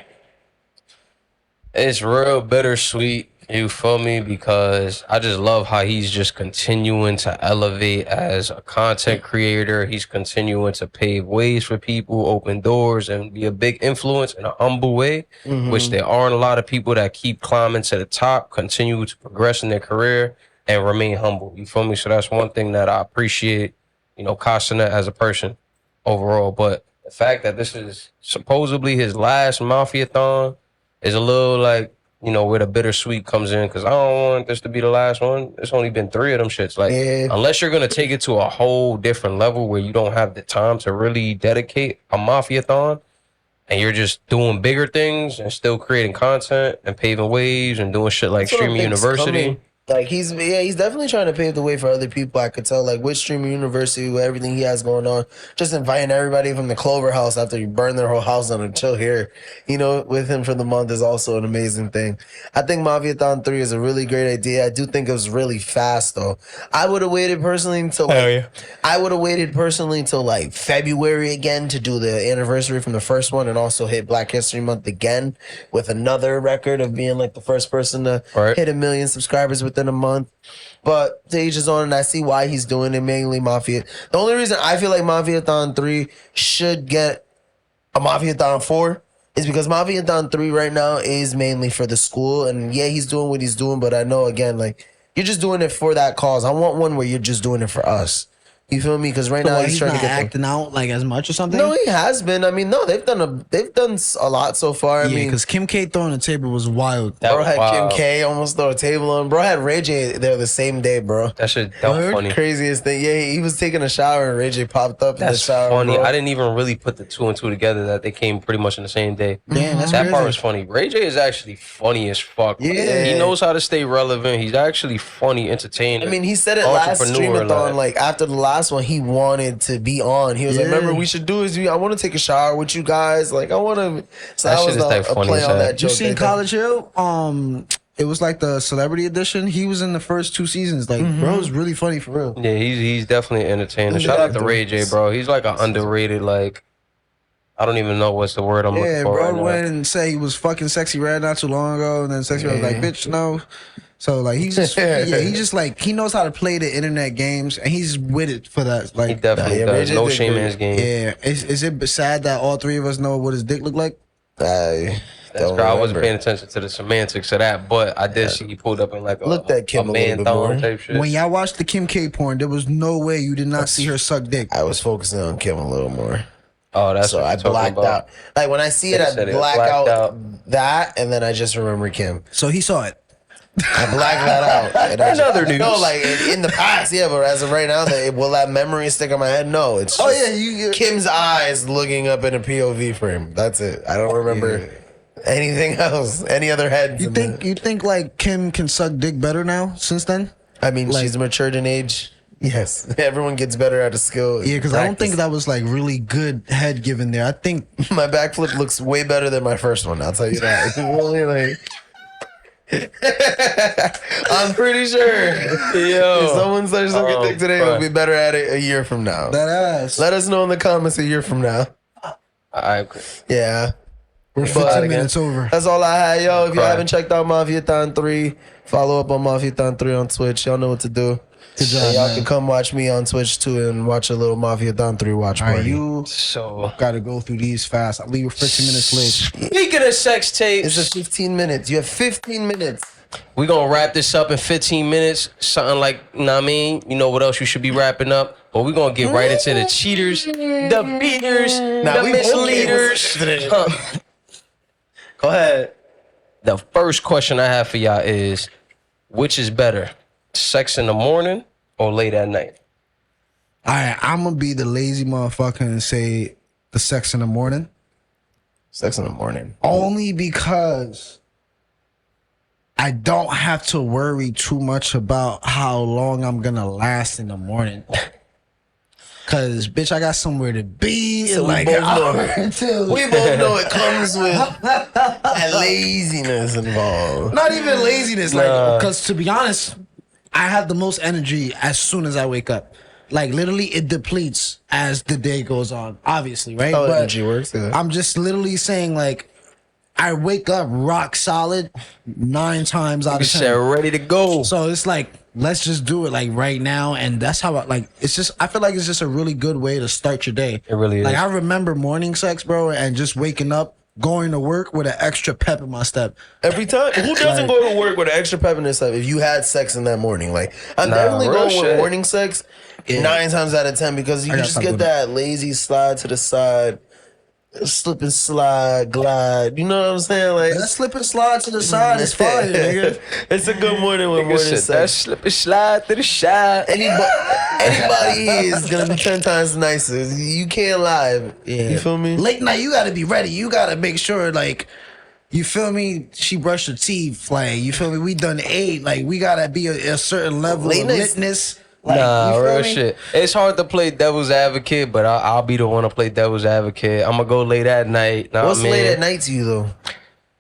it's real bittersweet. You feel me? Because I just love how he's just continuing to elevate as a content creator. He's continuing to pave ways for people, open doors, and be a big influence in a humble way, which there aren't a lot of people that keep climbing to the top, continue to progress in their career, and remain humble. You feel me? So that's one thing that I appreciate, you know, Castanet as a person overall. But the fact that this is supposedly his last Mafiathon is a little like, you know, where the bittersweet comes in, because I don't want this to be the last one. It's only been 3 of them shits. Like, Yeah. unless you're going to take it to a whole different level where you don't have the time to really dedicate a Mafiathon and you're just doing bigger things and still creating content and paving ways and doing shit like That's what I Streaming think's University. coming. Like he's definitely trying to pave the way for other people. I could tell, like with Streaming University, with everything he has going on, just inviting everybody from the Clover House after you burn their whole house down and chill here, you know, with him for the month is also an amazing thing. I think Mafiathon 3 is a really great idea. I do think it was really fast though. I would have waited personally until like February again to do the anniversary from the first one and also hit Black History Month again with another record of being like the first person to Right. hit 1 million subscribers within a month. But to each his own, and I see why he's doing it, mainly Mafia. The only reason I feel like Mafiathon 3 should get a Mafiathon 4 is because Mafiathon 3 right now is mainly for the school. And yeah, he's doing what he's doing, but I know, again, like, you're just doing it for that cause. I want one where you're just doing it for us. You feel me? Because right So now why he's he's trying not to get acting out like as much or something? No, he has been. I mean, no, they've done a lot so far. I yeah, mean, because Kim K throwing the table was wild. That bro was had wild. Kim K almost throw a table on. Bro had Ray J there the same day, bro. That shit, that was funny. Craziest thing. Yeah, he was taking a shower and Ray J popped up in the That's shower. funny. Bro. I didn't even really put the two and two together that they came pretty much in the same day. Damn, that's That crazy. part was funny. Ray J is actually funny as fuck. Like, Yeah. he knows how to stay relevant. He's actually funny, entertaining. I mean, he said it last Entrepreneur, streamathon. Like after the last one, he wanted to be on. He was like, Yeah. "Remember, we should do is I want to take a shower with you guys. Like, I want to." So That that shit was is like a funny play as on hell. that You joke. seen College Hill? It was like the celebrity edition. He was in the first 2 seasons. Like, bro's really funny for real. yeah, he's definitely entertaining. Shout out to Ray J, bro. He's like an underrated, like, I don't even know what's the word I'm Yeah, looking for bro right now. went and say he was fucking Sexy Red not too long ago, and then Sexy Red was like, "Bitch, no." So like he's just he just like he knows how to play the internet games, and he's with it for that. He Like, definitely Ray does. J No did shame in great. his game. yeah, is it sad that all 3 of us know what his dick looked like? That's Don't I wasn't remember. paying attention to the semantics of that, but I did see he pulled up in like a, Looked at Kim a little man bit thong more. type shit. When y'all watched the Kim K porn, there was no way you did not see her suck dick. I was focusing on Kim a little more. Oh, that's So what I you're talking blacked about. out. Like when I see it, They I said it black blacked out, out. that, and then I just remember Kim. So he saw it. I blacked that out. And I Another news. No, like in the past, yeah, but as of right now, will that memory stick on my head? No, it's just you. Kim's eyes looking up in a POV frame. That's it. I don't remember anything else. Any other heads? You think like Kim can suck dick better now since then? I mean, like- she's matured in age. Yes, everyone gets better at a skill. Yeah, because I don't think Practice. that was like really good head given there. I think My backflip looks way better than my first one. I'll tell you that. It's really like. I'm pretty sure. Yo. If someone starts looking dick today, bro. it'll be better at it a year from now. that ass. Let us know in the comments a year from now. Alright, Yeah. We're But 15 again, minutes over. That's all I had, yo. If you Cry. haven't checked out Mafiathon 3, follow up on Mafiathon 3 on Twitch. Y'all know what to do. Good job, And y'all man. can come watch me on Twitch too and watch a little Mafiathon 3 watch All party. right, you So, got to go through these fast. I'll leave you 15 minutes late. speaking of sex It's tapes, a 15 minutes. You have 15 minutes. we gonna wrap this up in 15 minutes. Something like, you know what I mean? You know what else you should be wrapping up? But we gonna get right into the cheaters, the beaters, the we both misleaders. came Huh. Go ahead. The first question I have for y'all is, which is better, sex in the morning or late at night? All right, I'm going to be the lazy motherfucker and say the sex in the morning. Sex in the morning. Only because I don't have to worry too much about how long I'm going to last in the morning. Cause bitch, I got somewhere to be So in we like both an know. hour or two. We both know it comes with that laziness involved. Not even laziness, Nah. like, cause to be honest, I have the most energy as soon as I wake up. Like literally, it depletes as the day goes on. Obviously, right? How But energy works. Yeah. I'm just literally saying, like, I wake up rock solid 9 times out You of said 10. ready to go. So it's like, let's just do it like right now, and that's how it's just. I feel like it's just a really good way to start your day. It really is. Like I remember morning sex, bro, and just waking up, going to work with an extra pep in my step. Every time. Who doesn't go to work with an extra pep in their step if you had sex in that morning? Like, I'm definitely real going shit. with morning sex 9 times out of 10 because you I gotta just stop get doing that lazy slide to the side, slip and slide, glide. You know what I'm saying? Like, That slip and slide to the side is fire, nigga. It's a good morning with Nigga morning said, that sex. slip and slide to the shot. Anybody here is gonna be 10 times nicer. You can't lie. Yeah. You feel me? Late night, you gotta be ready. You gotta make sure, like, you feel me? She brushed her teeth. Like, you feel me? We done ate. Like, we gotta be a certain level Late of nights- litness. Like, Nah, you feel real me? shit. It's hard to play devil's advocate, but I'll be the one to play devil's advocate. I'm gonna go late at night. Nah, What's man. late at night to you though?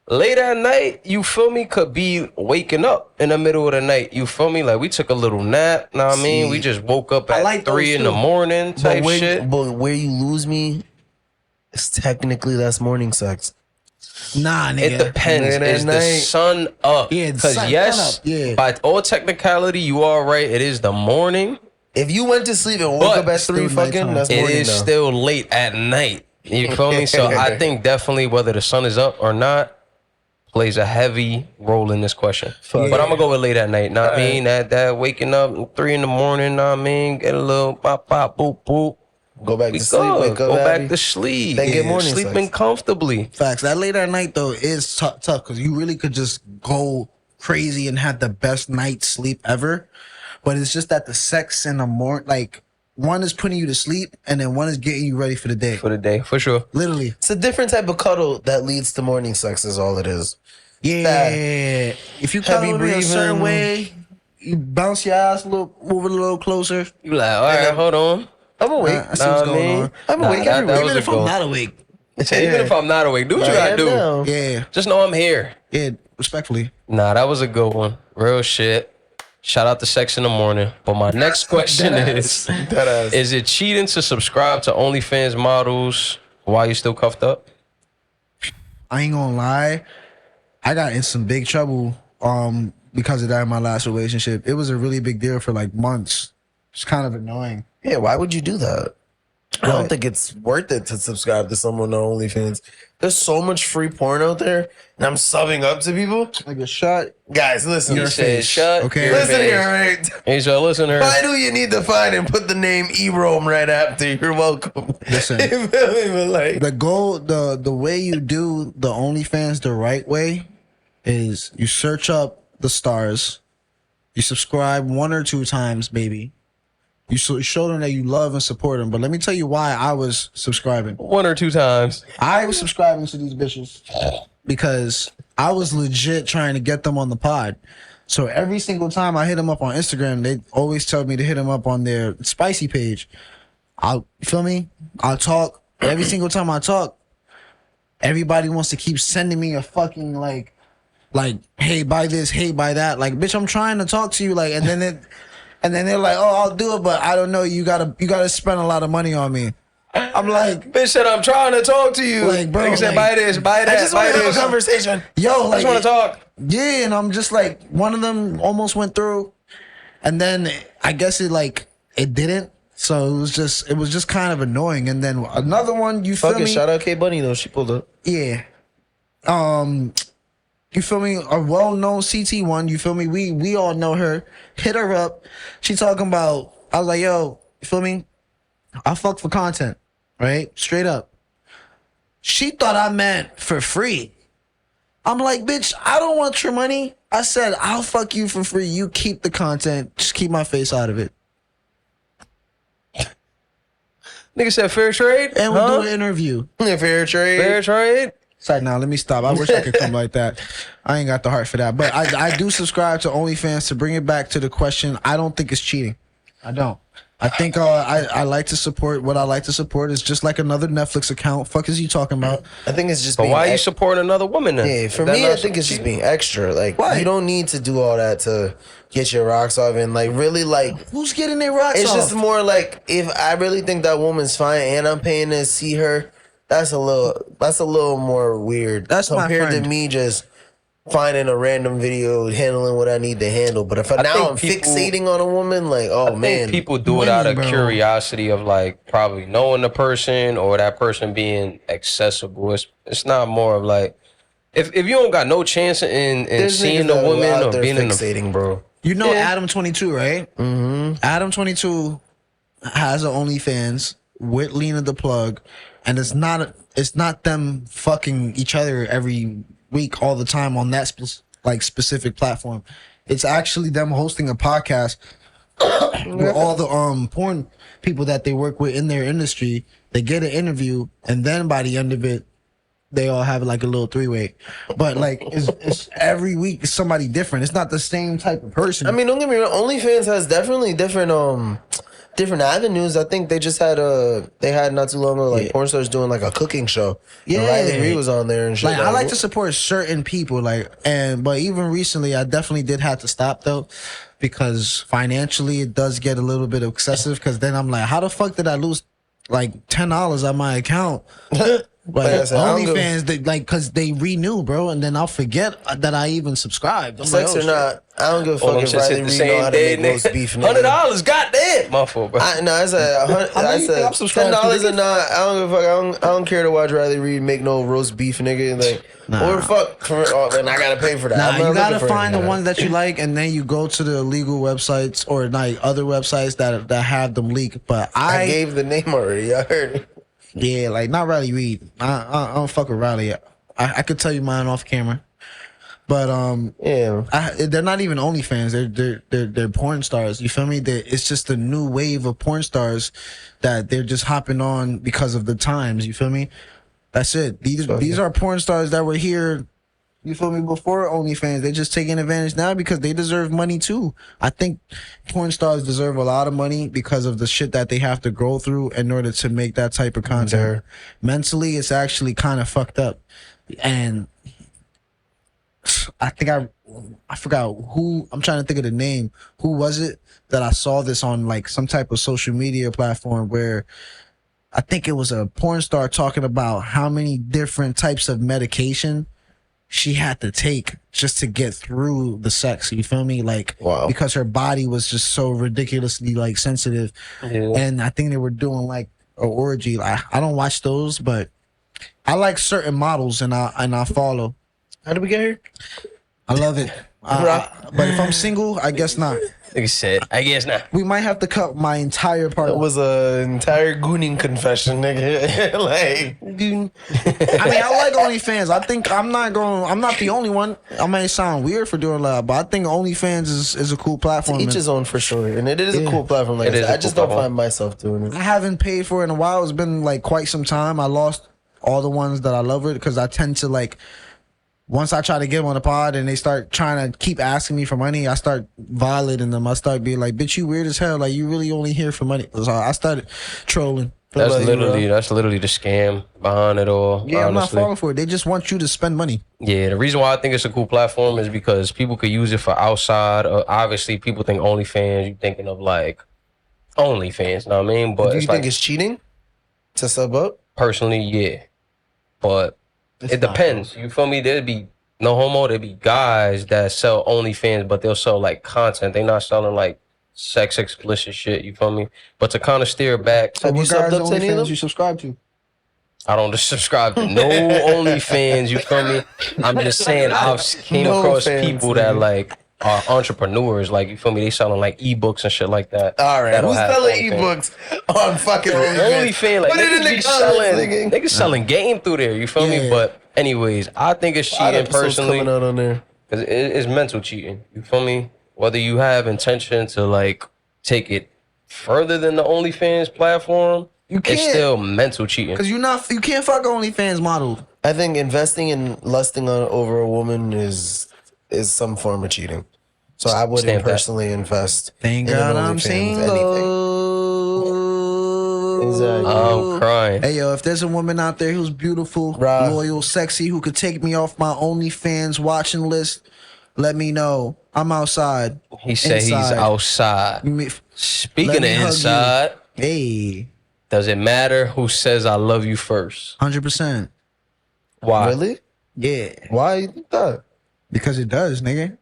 Late at night, you feel me, could be waking up in the middle of the night. You feel me? Like we took a little nap. Know what I mean? See, We just woke up I at like 3 those in the too. morning type shit. But where you lose me is technically that's morning sex. Nah, nigga. It depends. Late at Is the night. sun up? Yeah, the Because sun yes, up, yeah. by all technicality, you are right. It is the morning. If you went to sleep and woke But up at still 3 fucking, nighttime. that's It morning is though. still late at night. You feel me? So I think definitely whether the sun is up or not, plays a heavy role in this question. Fuck. But I'm gonna go with late at night. Know what I mean? That waking up at 3 in the morning, know what I mean? Get a little pop, pop, boop, boop. Go back We to sleep, good. wake up Go happy. back to sleep. Then get morning Sleeping sex. comfortably. Facts. That late at night though is tough because you really could just go crazy and have the best night's sleep ever. But it's just that the sex in the morning, like one is putting you to sleep and then one is getting you ready for the day. For the day, for sure. Literally. It's a different type of cuddle that leads to morning sex is all it is. Yeah. If you Heavy cuddle me a certain breathing. way, you bounce your ass a little, move it a little closer. You like, all right, hold on. I'm awake. I see what's going on. I'm awake that everywhere. was Even a if I'm goal. not awake. Even if I'm not awake, do what you gotta do. Now. Yeah. Just know I'm here. Yeah. Respectfully. Nah, that was a good one. Real shit. Shout out to Sex in the Morning. But my next question is it cheating to subscribe to OnlyFans models while you still cuffed up? I ain't gonna lie. I got in some big trouble because of that in my last relationship. It was a really big deal for like months. It's kind of annoying. Yeah, why would you do that? I don't What? think it's worth it to subscribe to someone on OnlyFans. There's so much free porn out there, and I'm subbing up to people. Like a shot. Guys, listen. Your Said, face. shut Okay. your Listen face. here, all right? Hey, so listen here. Find who you need to find and put the name E-Rome right after. You're welcome. Listen. You feel me? But like, The goal, the way you do the OnlyFans the right way is you search up the stars, you subscribe 1 or 2 times, maybe. You show them that you love and support them. But let me tell you why I was subscribing. 1 or 2 times. I was subscribing to these bitches because I was legit trying to get them on the pod. So every single time I hit them up on Instagram, they always tell me to hit them up on their spicy page. You feel me? I'll talk. Every single time I talk, everybody wants to keep sending me a fucking like, hey, buy this, hey, buy that. Like, bitch, I'm trying to talk to you. Like, and then they're like, oh, I'll do it, but I don't know. You gotta spend a lot of money on me. I'm like, Bitch said, I'm trying to talk to you. Like, bro, Nigga said, like, buy this, buy I that, just buy want to have this. a conversation. yo, I like, just want to talk. yeah, and I'm just like, one of them almost went through, and then I guess it didn't. So it was just kind of annoying. And then another one, you feel Fucking me? shout out K Bunny though. She pulled up. Yeah. You feel me? A well-known CT one. You feel me? We all know her. Hit her up. She talking about. I was like, yo, you feel me? I fuck for content, right? Straight up. She thought I meant for free. I'm like, bitch, I don't want your money. I said, I'll fuck you for free. You keep the content. Just keep my face out of it. Nigga said, fair trade? And we'll do an interview. Fair trade. Fair trade? Sorry, now let me stop. I wish I could come like that. I ain't got the heart for that. But I do subscribe to OnlyFans. To bring it back to the question, I don't think it's cheating. I don't. I think I like to support what I like to support. Is just like another Netflix account. Fuck is you talking about? I think it's just But being why you supporting another woman then? Yeah, for Is that me, not I think it's just cheating? being extra. Like, Why? you don't need to do all that to get your rocks off. And, like, really, like, Who's getting their rocks it's off? just more like, if I really think that woman's fine and I'm paying to see her, that's a little more weird. That's my compared to friend. me just finding a random video, handling what I need to handle. But if I now I'm think people- fixating on a woman, like, oh, I think man. people do it out of Women, bro. curiosity of like probably knowing the person or that person being accessible. It's not more of like if you don't got no chance in There's seeing niggas the that are woman out or there being in the fixating, bro. You know Yeah. Adam 22, right? Mm-hmm. Adam 22 has an OnlyFans with Lena the Plug, and it's not them fucking each other every week all the time on that specific platform. It's actually them hosting a podcast with all the porn people that they work with in their industry. They get an interview, and then by the end of it, they all have like a little 3-way. But like it's every week it's somebody different. It's not the same type of person. I mean, don't get me wrong. OnlyFans has definitely different avenues. I think they just had not too long ago like porn stars doing like a cooking show. Yeah. And Riley Reid was on there and shit. like I like to support certain people, but even recently I definitely did have to stop though, because financially it does get a little bit excessive. Because then I'm like, how the fuck did I lose like $10 on my account But Like I said, I don't give- OnlyFans, they like because they renew, bro, and then I'll forget that I even subscribed. I'm Sex like, or oh, not, I don't give a All fuck them if shits Riley hit the Reid know same how to day, make roast beef. nigga. $100, goddamn, my fault, bro. No, I said How many you think I'm subscribed to, $10 nigga? or not. I don't give a fuck. I don't care to watch Riley Reid make no roast beef, nigga. Like, Nah. or fuck, then I gotta pay for that. Nah, I'm not you gotta looking for find the it. ones that you like, and then you go to the illegal websites or like other websites that have them leak. But I gave the name already. I heard. yeah, like not Riley Reid. I don't fuck with Riley. I could tell you mine off camera, but Yeah. they're not even OnlyFans. They're porn stars. You feel me? It's just a new wave of porn stars that they're just hopping on because of the times. You feel me? That's it. These are porn stars that were here. You feel me? Before OnlyFans, they're just taking advantage now because they deserve money too. I think porn stars deserve a lot of money because of the shit that they have to go through in order to make that type of content. Mentally, it's actually kind of fucked up. And I think I forgot who, I'm trying to think of the name. Who was it that I saw this on like some type of social media platform where I think it was a porn star talking about how many different types of medication she had to take just to get through the sex. You feel me? Like, Wow. because her body was just so ridiculously like sensitive. Yeah. And I think they were doing like an orgy. Like, I don't watch those, but I like certain models and I follow. How did we get here? I love it. But if I'm single, I guess not. Nigga said, I guess not. We might have to cut my entire part. That was an entire gooning confession, nigga. Like, goon. I mean, I like OnlyFans. I think I'm not the only one. I may sound weird for doing that, but I think OnlyFans is a cool platform. Each his own for sure, and it is a Yeah. cool platform. Like It I is said, a I just cool don't platform. find myself doing it. I haven't paid for it in a while. It's been like quite some time. I lost all the ones that I love it because I tend to like, once I try to get them on the pod and they start trying to keep asking me for money, I start violating them. I start being like, bitch, you weird as hell. Like, you really only here for money. So I started trolling. That's about you, literally the scam behind it all. Yeah, I'm not honestly. falling for it. They just want you to spend money. Yeah, the reason why I think it's a cool platform is because people could use it for outside. Obviously, people think OnlyFans, you thinking of like OnlyFans, know what I mean? But Do you it's think like, it's cheating to sub up? personally, yeah. But it depends. You feel me? There'd be no homo. There'd be guys that sell OnlyFans, but they'll sell like content. They're not selling like sex explicit shit. You feel me? But to kind of steer back, So Have you what guys' subbed up to any of OnlyFans them? you subscribe to? I don't just subscribe to no OnlyFans. You feel me? I'm just saying I've came No across fans, people that nigga. like are entrepreneurs. Like, you feel me? They selling like ebooks and shit like that. All right, That'll who's have selling OnlyFans. ebooks on fucking OnlyFans, like Put it in niggas the be comments, selling, nigga. niggas selling game through there. You feel me? Yeah. But anyways, I think it's A lot of cheating episodes personally. coming out on there. Cause it's mental cheating. You feel me? Whether you have intention to like take it further than the OnlyFans platform, You it's can't. still mental cheating. Because you can't fuck OnlyFans model. I think investing in lusting on over a woman is some form of cheating. So I wouldn't Stamp that. personally invest. Thank in God an I'm OnlyFans single. Exactly. I'm crying. Hey yo, if there's a woman out there who's beautiful, Rahh. loyal, sexy, who could take me off my OnlyFans watching list, let me know. I'm outside. He said he's Inside. outside. Me- Speaking Let of me hug you. inside, Hey, does it matter who says I love you first? 100%. Why? Really? Yeah, Why you think that? because it does, nigga.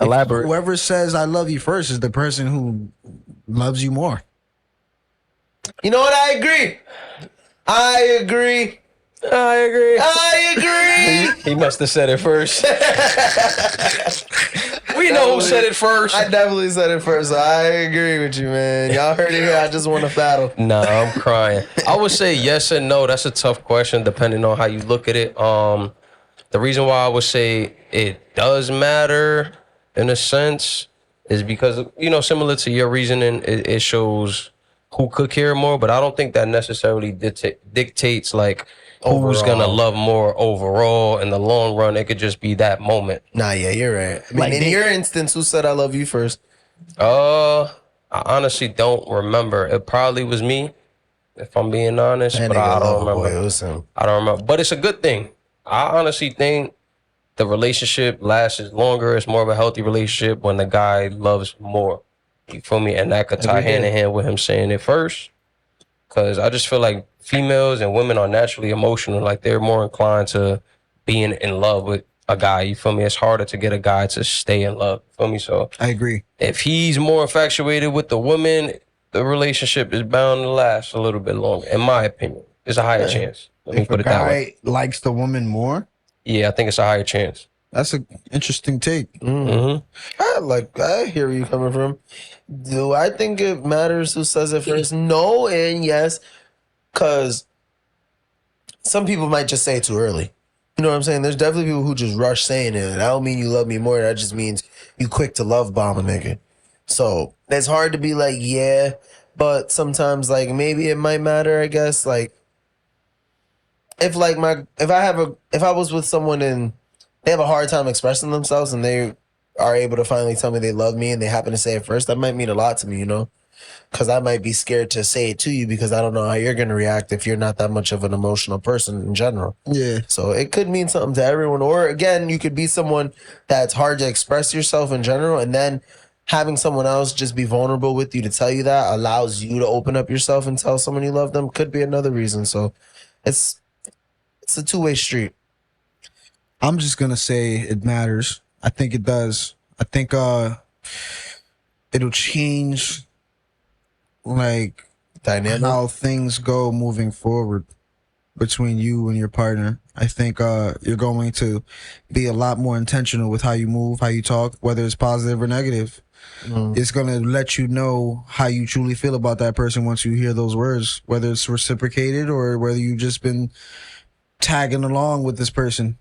Elaborate. Whoever says I love you first is the person who loves you more. You know what? I agree. I agree. I agree. I agree. He must have said it first. We know who said it first. I definitely said it first. I agree with you, man. Y'all heard it here. I just want to battle. Nah, I'm crying. I would say yes and no. That's a tough question depending on how you look at it. The reason why I would say it does matter in a sense is because, you know, similar to your reasoning, it shows who could care more, but I don't think that necessarily dictates like who's Overall. gonna love more overall in the long run. It could just be that moment. Nah, yeah, you're right. I mean, Like in they- your instance, who said I love you first? I honestly don't remember. It probably was me, if I'm being honest, That but nigga I don't Lover remember. Boy, it was him. I don't remember. But it's a good thing. I honestly think the relationship lasts longer. It's more of a healthy relationship when the guy loves more. You feel me? And that could tie Every hand day. in hand with him saying it first. Because I just feel like females and women are naturally emotional. Like they're more inclined to being in love with a guy. You feel me? It's harder to get a guy to stay in love. You feel me? So I agree. if he's more infatuated with the woman, the relationship is bound to last a little bit longer. In my opinion, there's a higher chance. Let me If put a it that way. guy likes the woman more, Yeah, I think it's a higher chance. that's an interesting take. I hear where you're coming from. Do I think it matters who says it first? No and yes, because some people might just say it too early. You know what I'm saying? There's definitely people who just rush saying it. I don't mean you love me more. That just means you quick to love bomb a nigga. So it's hard to be like, yeah, but sometimes like maybe it might matter, I guess. Like if I was with someone and they have a hard time expressing themselves and they are able to finally tell me they love me and they happen to say it first, that might mean a lot to me, you know? Because I might be scared to say it to you because I don't know how you're going to react if you're not that much of an emotional person in general. Yeah. So it could mean something to everyone. Or again, you could be someone that's hard to express yourself in general, and then having someone else just be vulnerable with you to tell you that allows you to open up yourself and tell someone you love them could be another reason. So it's a two-way street. I'm just gonna say it matters. I think it does. I think it'll change like Dynamic. how things go moving forward between you and your partner. I think you're going to be a lot more intentional with how you move, how you talk, whether it's positive or negative. It's going to let you know how you truly feel about that person once you hear those words, whether it's reciprocated or whether you've just been tagging along with this person.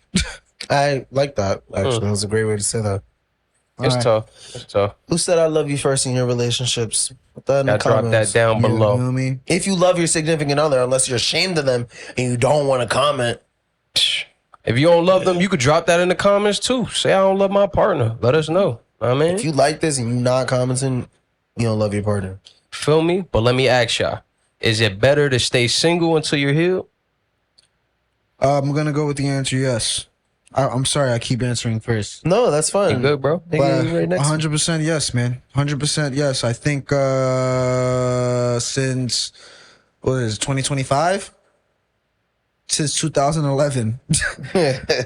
I like that, actually. That was a great way to say that. It's tough. It's tough. Who said I love you first in your relationships? Put that in the I drop that comments. down You below. know what I mean? If you love your significant other, unless you're ashamed of them and you don't want to comment, If you don't love them, you could drop that in the comments too. Say I don't love my partner. Let us know. I mean, if you like this and you're not commenting, you don't love your partner. feel me? But let me ask y'all: is it better to stay single until you're healed? I'm going to go with the answer yes. I'm sorry, I keep answering first. No, that's fine. You good, bro? Nigga, you right next to me. 100% yes, man. 100% yes. I think since, what is it, 2025? Since 2011,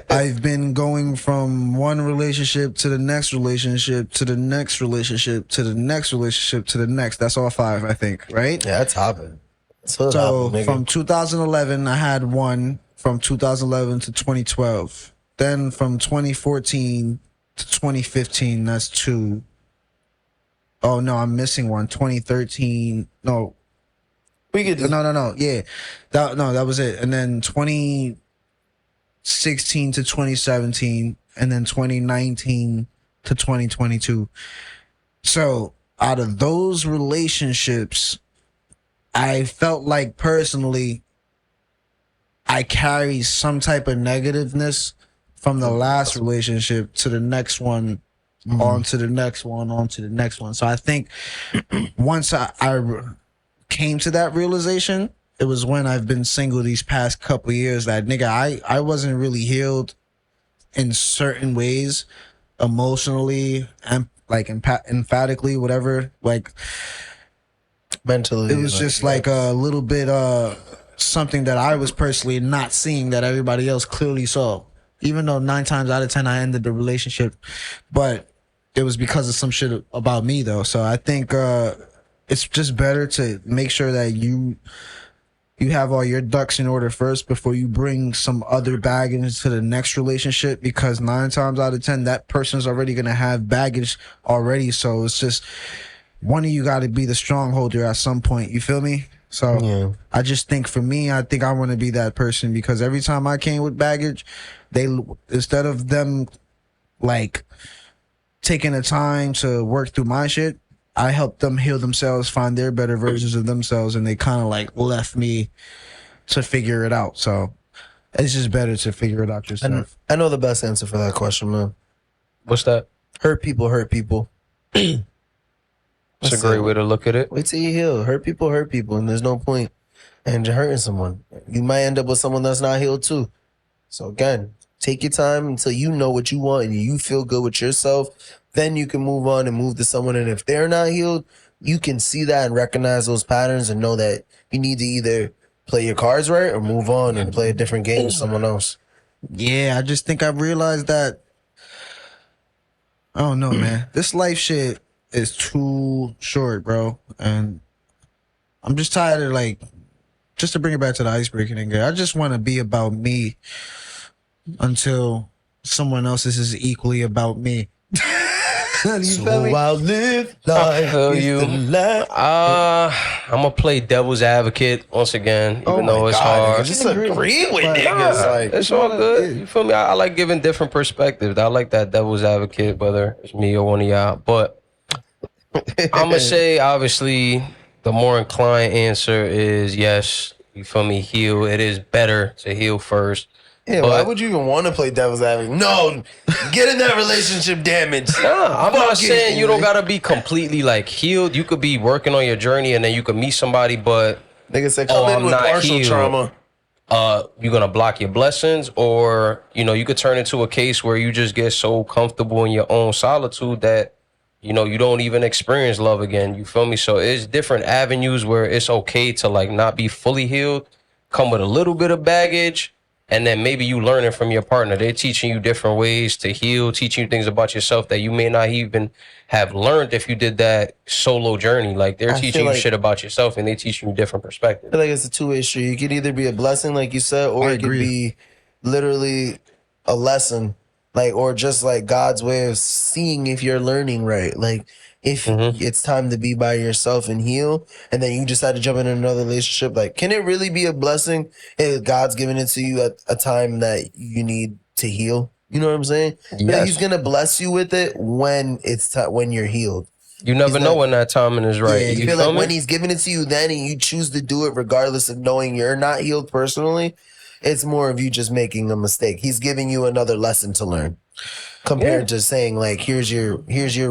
I've been going from one relationship to the next relationship to the next relationship to the next relationship to the next. That's all 5, I think, right? Yeah, that's hopping. So From 2011, I had one. From 2011 to 2012. Then from 2014 to 2015, that's 2. Oh no, I'm missing one. 2013. No. we could No. Yeah. That was it. And then 2016 to 2017 and then 2019 to 2022. So, out of those relationships, I felt like personally I carry some type of negativeness from the last relationship to the next one, on to the next one, on to the next one. So I think once I came to that realization, it was when I've been single these past couple years that nigga, I wasn't really healed in certain ways, emotionally and like emphatically, whatever. Like mentally. it was just like a little bit something that I was personally not seeing that everybody else clearly saw. Even though 9 times out of 10 I ended the relationship, but it was because of some shit about me though. So I think it's just better to make sure that you have all your ducks in order first before you bring some other baggage to the next relationship, because 9 times out of 10 that person's already gonna have baggage already. So it's just one of you got to be the strongholder at some point. You feel me? So Yeah. I just think for me, I think I want to be that person, because every time I came with baggage, they, instead of them like taking the time to work through my shit, I helped them heal themselves, find their better versions of themselves, and they kind of like left me to figure it out. So it's just better to figure it out yourself. I know the best answer for that question, man. What's that? Hurt people hurt people. That's a great way to look at it. Wait till you heal. Hurt people, and there's no point in hurting someone. You might end up with someone that's not healed too. So again, take your time until you know what you want and you feel good with yourself. Then you can move on and move to someone. And if they're not healed, you can see that and recognize those patterns and know that you need to either play your cards right or move on and play a different game with someone else. Yeah, I just think I realized that. I don't know, man. This life shit is too short, bro. And I'm just tired of, like, just to bring it back to the icebreaker nigga, I just want to be about me until someone else is equally about me. You So feel me? I'll live I life. feel is you. the life. I'm gonna play devil's advocate once again, even though it's hard. Just agree with But- niggas. Like, It's all good. You feel me? I like giving different perspectives. I like that devil's advocate, whether it's me or one of y'all. But I'm gonna say, obviously, the more inclined answer is yes. You feel me? Heal. It is better to heal first. yeah, but- why would you even want to play devil's advocate? No, get in that relationship damage. Nah, I'm not Fuck it, saying you don't man. gotta be completely like healed. You could be working on your journey, and then you could meet somebody, but Nigga said, come in I'm with not partial healed. trauma. you're gonna block your blessings, or you could turn into a case where you just get so comfortable in your own solitude that you don't even experience love again. You feel me? So it's different avenues where it's okay to like not be fully healed, come with a little bit of baggage, and then maybe you learning from your partner. They're teaching you different ways to heal, teaching you things about yourself that you may not even have learned if you did that solo journey. Like they're I feel teaching you like- shit about yourself, and they teaching you different I perspectives. feel like it's a two-way street. You could either be a blessing, like you said, or I it could agree. be literally a lesson, like, or just like God's way of seeing if you're learning right. Like, if it's time to be by yourself and heal, and then you decide to jump in another relationship, like, can it really be a blessing if God's giving it to you at a time that you need to heal? You know what I'm saying? Like, Yes. He's gonna bless you with it when it's when you're healed. You never He's know not- when that timing is right. Yeah, you you feel feel like me? when he's giving it to you then and you choose to do it regardless of knowing you're not healed personally, it's more of you just making a mistake. He's giving you another lesson to learn. Compared to saying like, here's your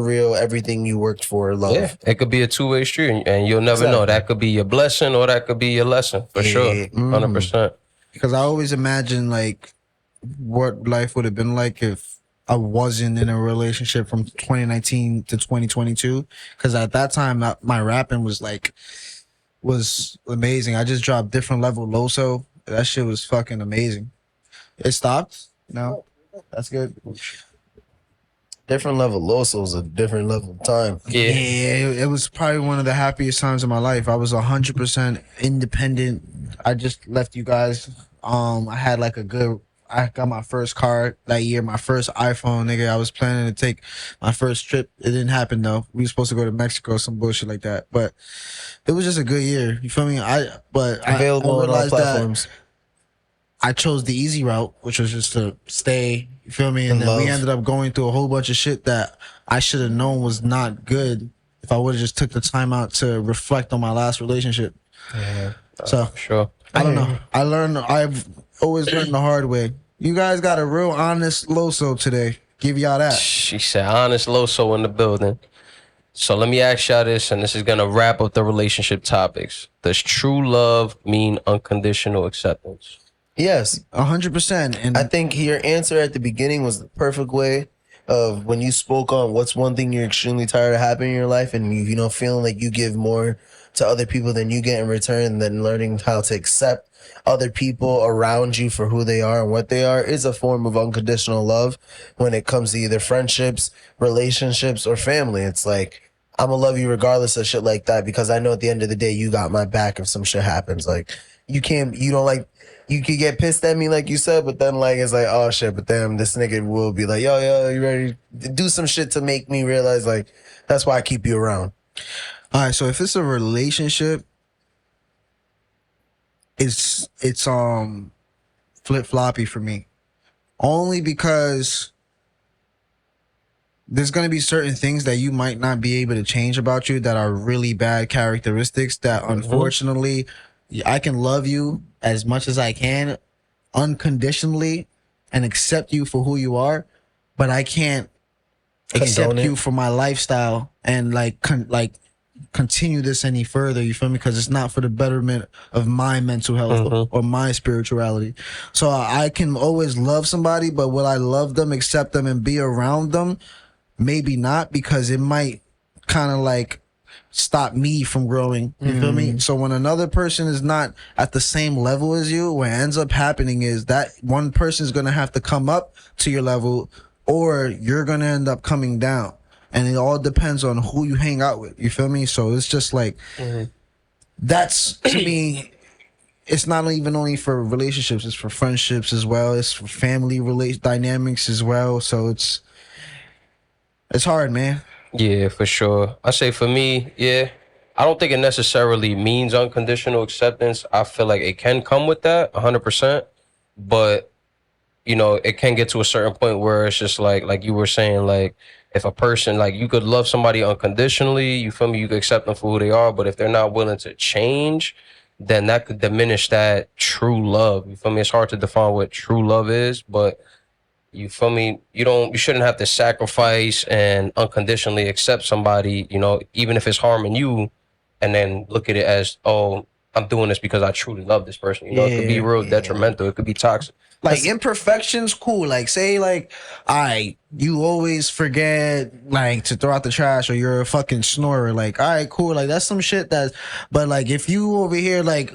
real everything you worked for love. Yeah, it could be a two-way street, and you'll never know. Exactly. That could be your blessing, or that could be your lesson for sure, Yeah. 100%. Because I always imagine like what life would have been like if I wasn't in a relationship from 2019 to 2022. Because at that time, my rapping was amazing. I just dropped Different Level Loso. That shit was fucking amazing. It stopped. No, that's good. Different level Loso is a different level of time. Yeah. It was probably one of the happiest times of my life. I was 100% independent. I just left you guys. I had like I got my first car that year, my first iPhone, nigga. I was planning to take my first trip. It didn't happen though. We were supposed to go to Mexico, some bullshit like that. But it was just a good year. You feel me? Available on all realized that platforms. I chose the easy route, which was just to stay. You feel me? And In then we love. ended up going through a whole bunch of shit that I should have known was not good if I would have just took the time out to reflect on my last relationship. Yeah. So Sure. I don't know. I've always learned the hard way. You guys got a real honest Loso today. Give y'all that. She said, honest Loso in the building. So let me ask y'all this, and this is going to wrap up the relationship topics. Does true love mean unconditional acceptance? Yes. 100%. And I think your answer at the beginning was the perfect way of when you spoke on what's one thing you're extremely tired of happening in your life, and you feeling like you give more to other people than you get in return, then learning how to accept other people around you for who they are and what they are is a form of unconditional love when it comes to either friendships, relationships, or family. It's like, I'm gonna love you regardless of shit like that because I know at the end of the day you got my back if some shit happens. Like, you could get pissed at me like you said, but then like it's like, oh shit, but damn, this nigga will be like, yo, you ready to do some shit to make me realize like that's why I keep you around. all right, so if it's a relationship, it's flip floppy for me. Only because there's gonna be certain things that you might not be able to change about you that are really bad characteristics that unfortunately I can love you as much as I can unconditionally and accept you for who you are, but I can't accept Condone it. you for my lifestyle and continue this any further. You feel me? Because it's not for the betterment of my mental health or my spirituality. So I can always love somebody, but will I love them, accept them, and be around them? Maybe not, because it might kind of like stop me from growing. You feel me? So when another person is not at the same level as you, what ends up happening is that one person is gonna have to come up to your level, or you're gonna end up coming down. And it all depends on who you hang out with. You feel me? So it's just like that's to me. It's not even only for relationships; it's for friendships as well. It's for family dynamics as well. So it's hard, man. Yeah, for sure. I say for me, yeah, I don't think it necessarily means unconditional acceptance. I feel like it can come with that 100%, but you know, it can get to a certain point where it's just like you were saying, like if a person, like you could love somebody unconditionally, you feel me, you could accept them for who they are, but if they're not willing to change, then that could diminish that true love. You feel me? It's hard to define what true love is, but you feel me? You shouldn't have to sacrifice and unconditionally accept somebody, you know, even if it's harming you, and then look at it as, oh, I'm doing this because I truly love this person. You know, it could be real detrimental. It could be toxic. Like imperfections, cool. Like say like, you always forget like to throw out the trash, or you're a fucking snorer. Like, all right, cool. Like that's some shit but like if you over here like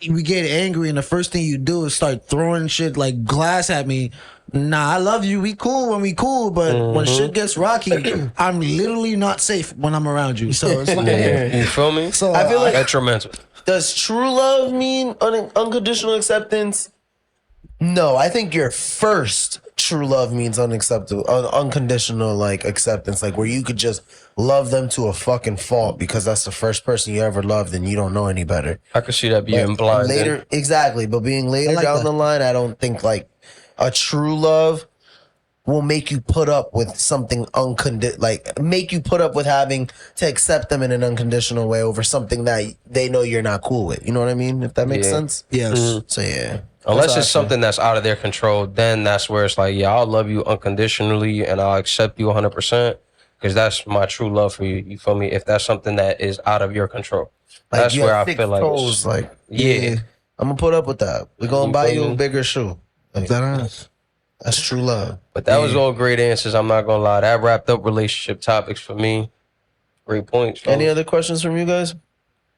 we get angry and the first thing you do is start throwing shit like glass at me. Nah, I love you. We cool when we cool, but when shit gets rocky, I'm literally not safe when I'm around you. So it's like, You feel me? So I feel like detrimental. does true love mean unconditional acceptance? No, I think your first true love means unconditional like acceptance, like where you could just love them to a fucking fault because that's the first person you ever loved and you don't know any better. I could see that being But blind. later, exactly. But being later like down that. the line, I don't think like a true love will make you put up with something make you put up with having to accept them in an unconditional way over something that they know you're not cool with. You know what I mean? If that makes Yeah. sense. yes. So yeah. Unless it's something that's out of their control, then that's where it's like, yeah, I'll love you unconditionally and I'll accept you 100% because that's my true love for you. You feel me? If that's something that is out of your control, Like, that's you where have I thick feel like, toes, like yeah, I'm gonna put up with that. We're gonna You buy feel you a me? bigger shoe. Like, That that's true love. But that was all great answers. I'm not gonna lie. That wrapped up relationship topics for me. Great points. Any other questions from you guys?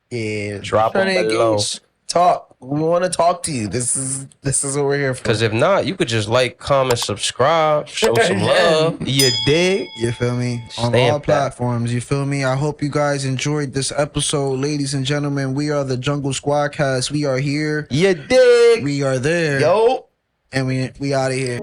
yeah. Drop them Trying to below. engage. Talk. We want to talk to you. This is what we're here for. Because if not, you could just like, comment, subscribe, show some love. You dig? You feel me? On Stamp all that. platforms, you feel me? I hope you guys enjoyed this episode. Ladies and gentlemen, we are the Jungle Squadcast. We are here. You dig? We are there. Yo. And we out of here.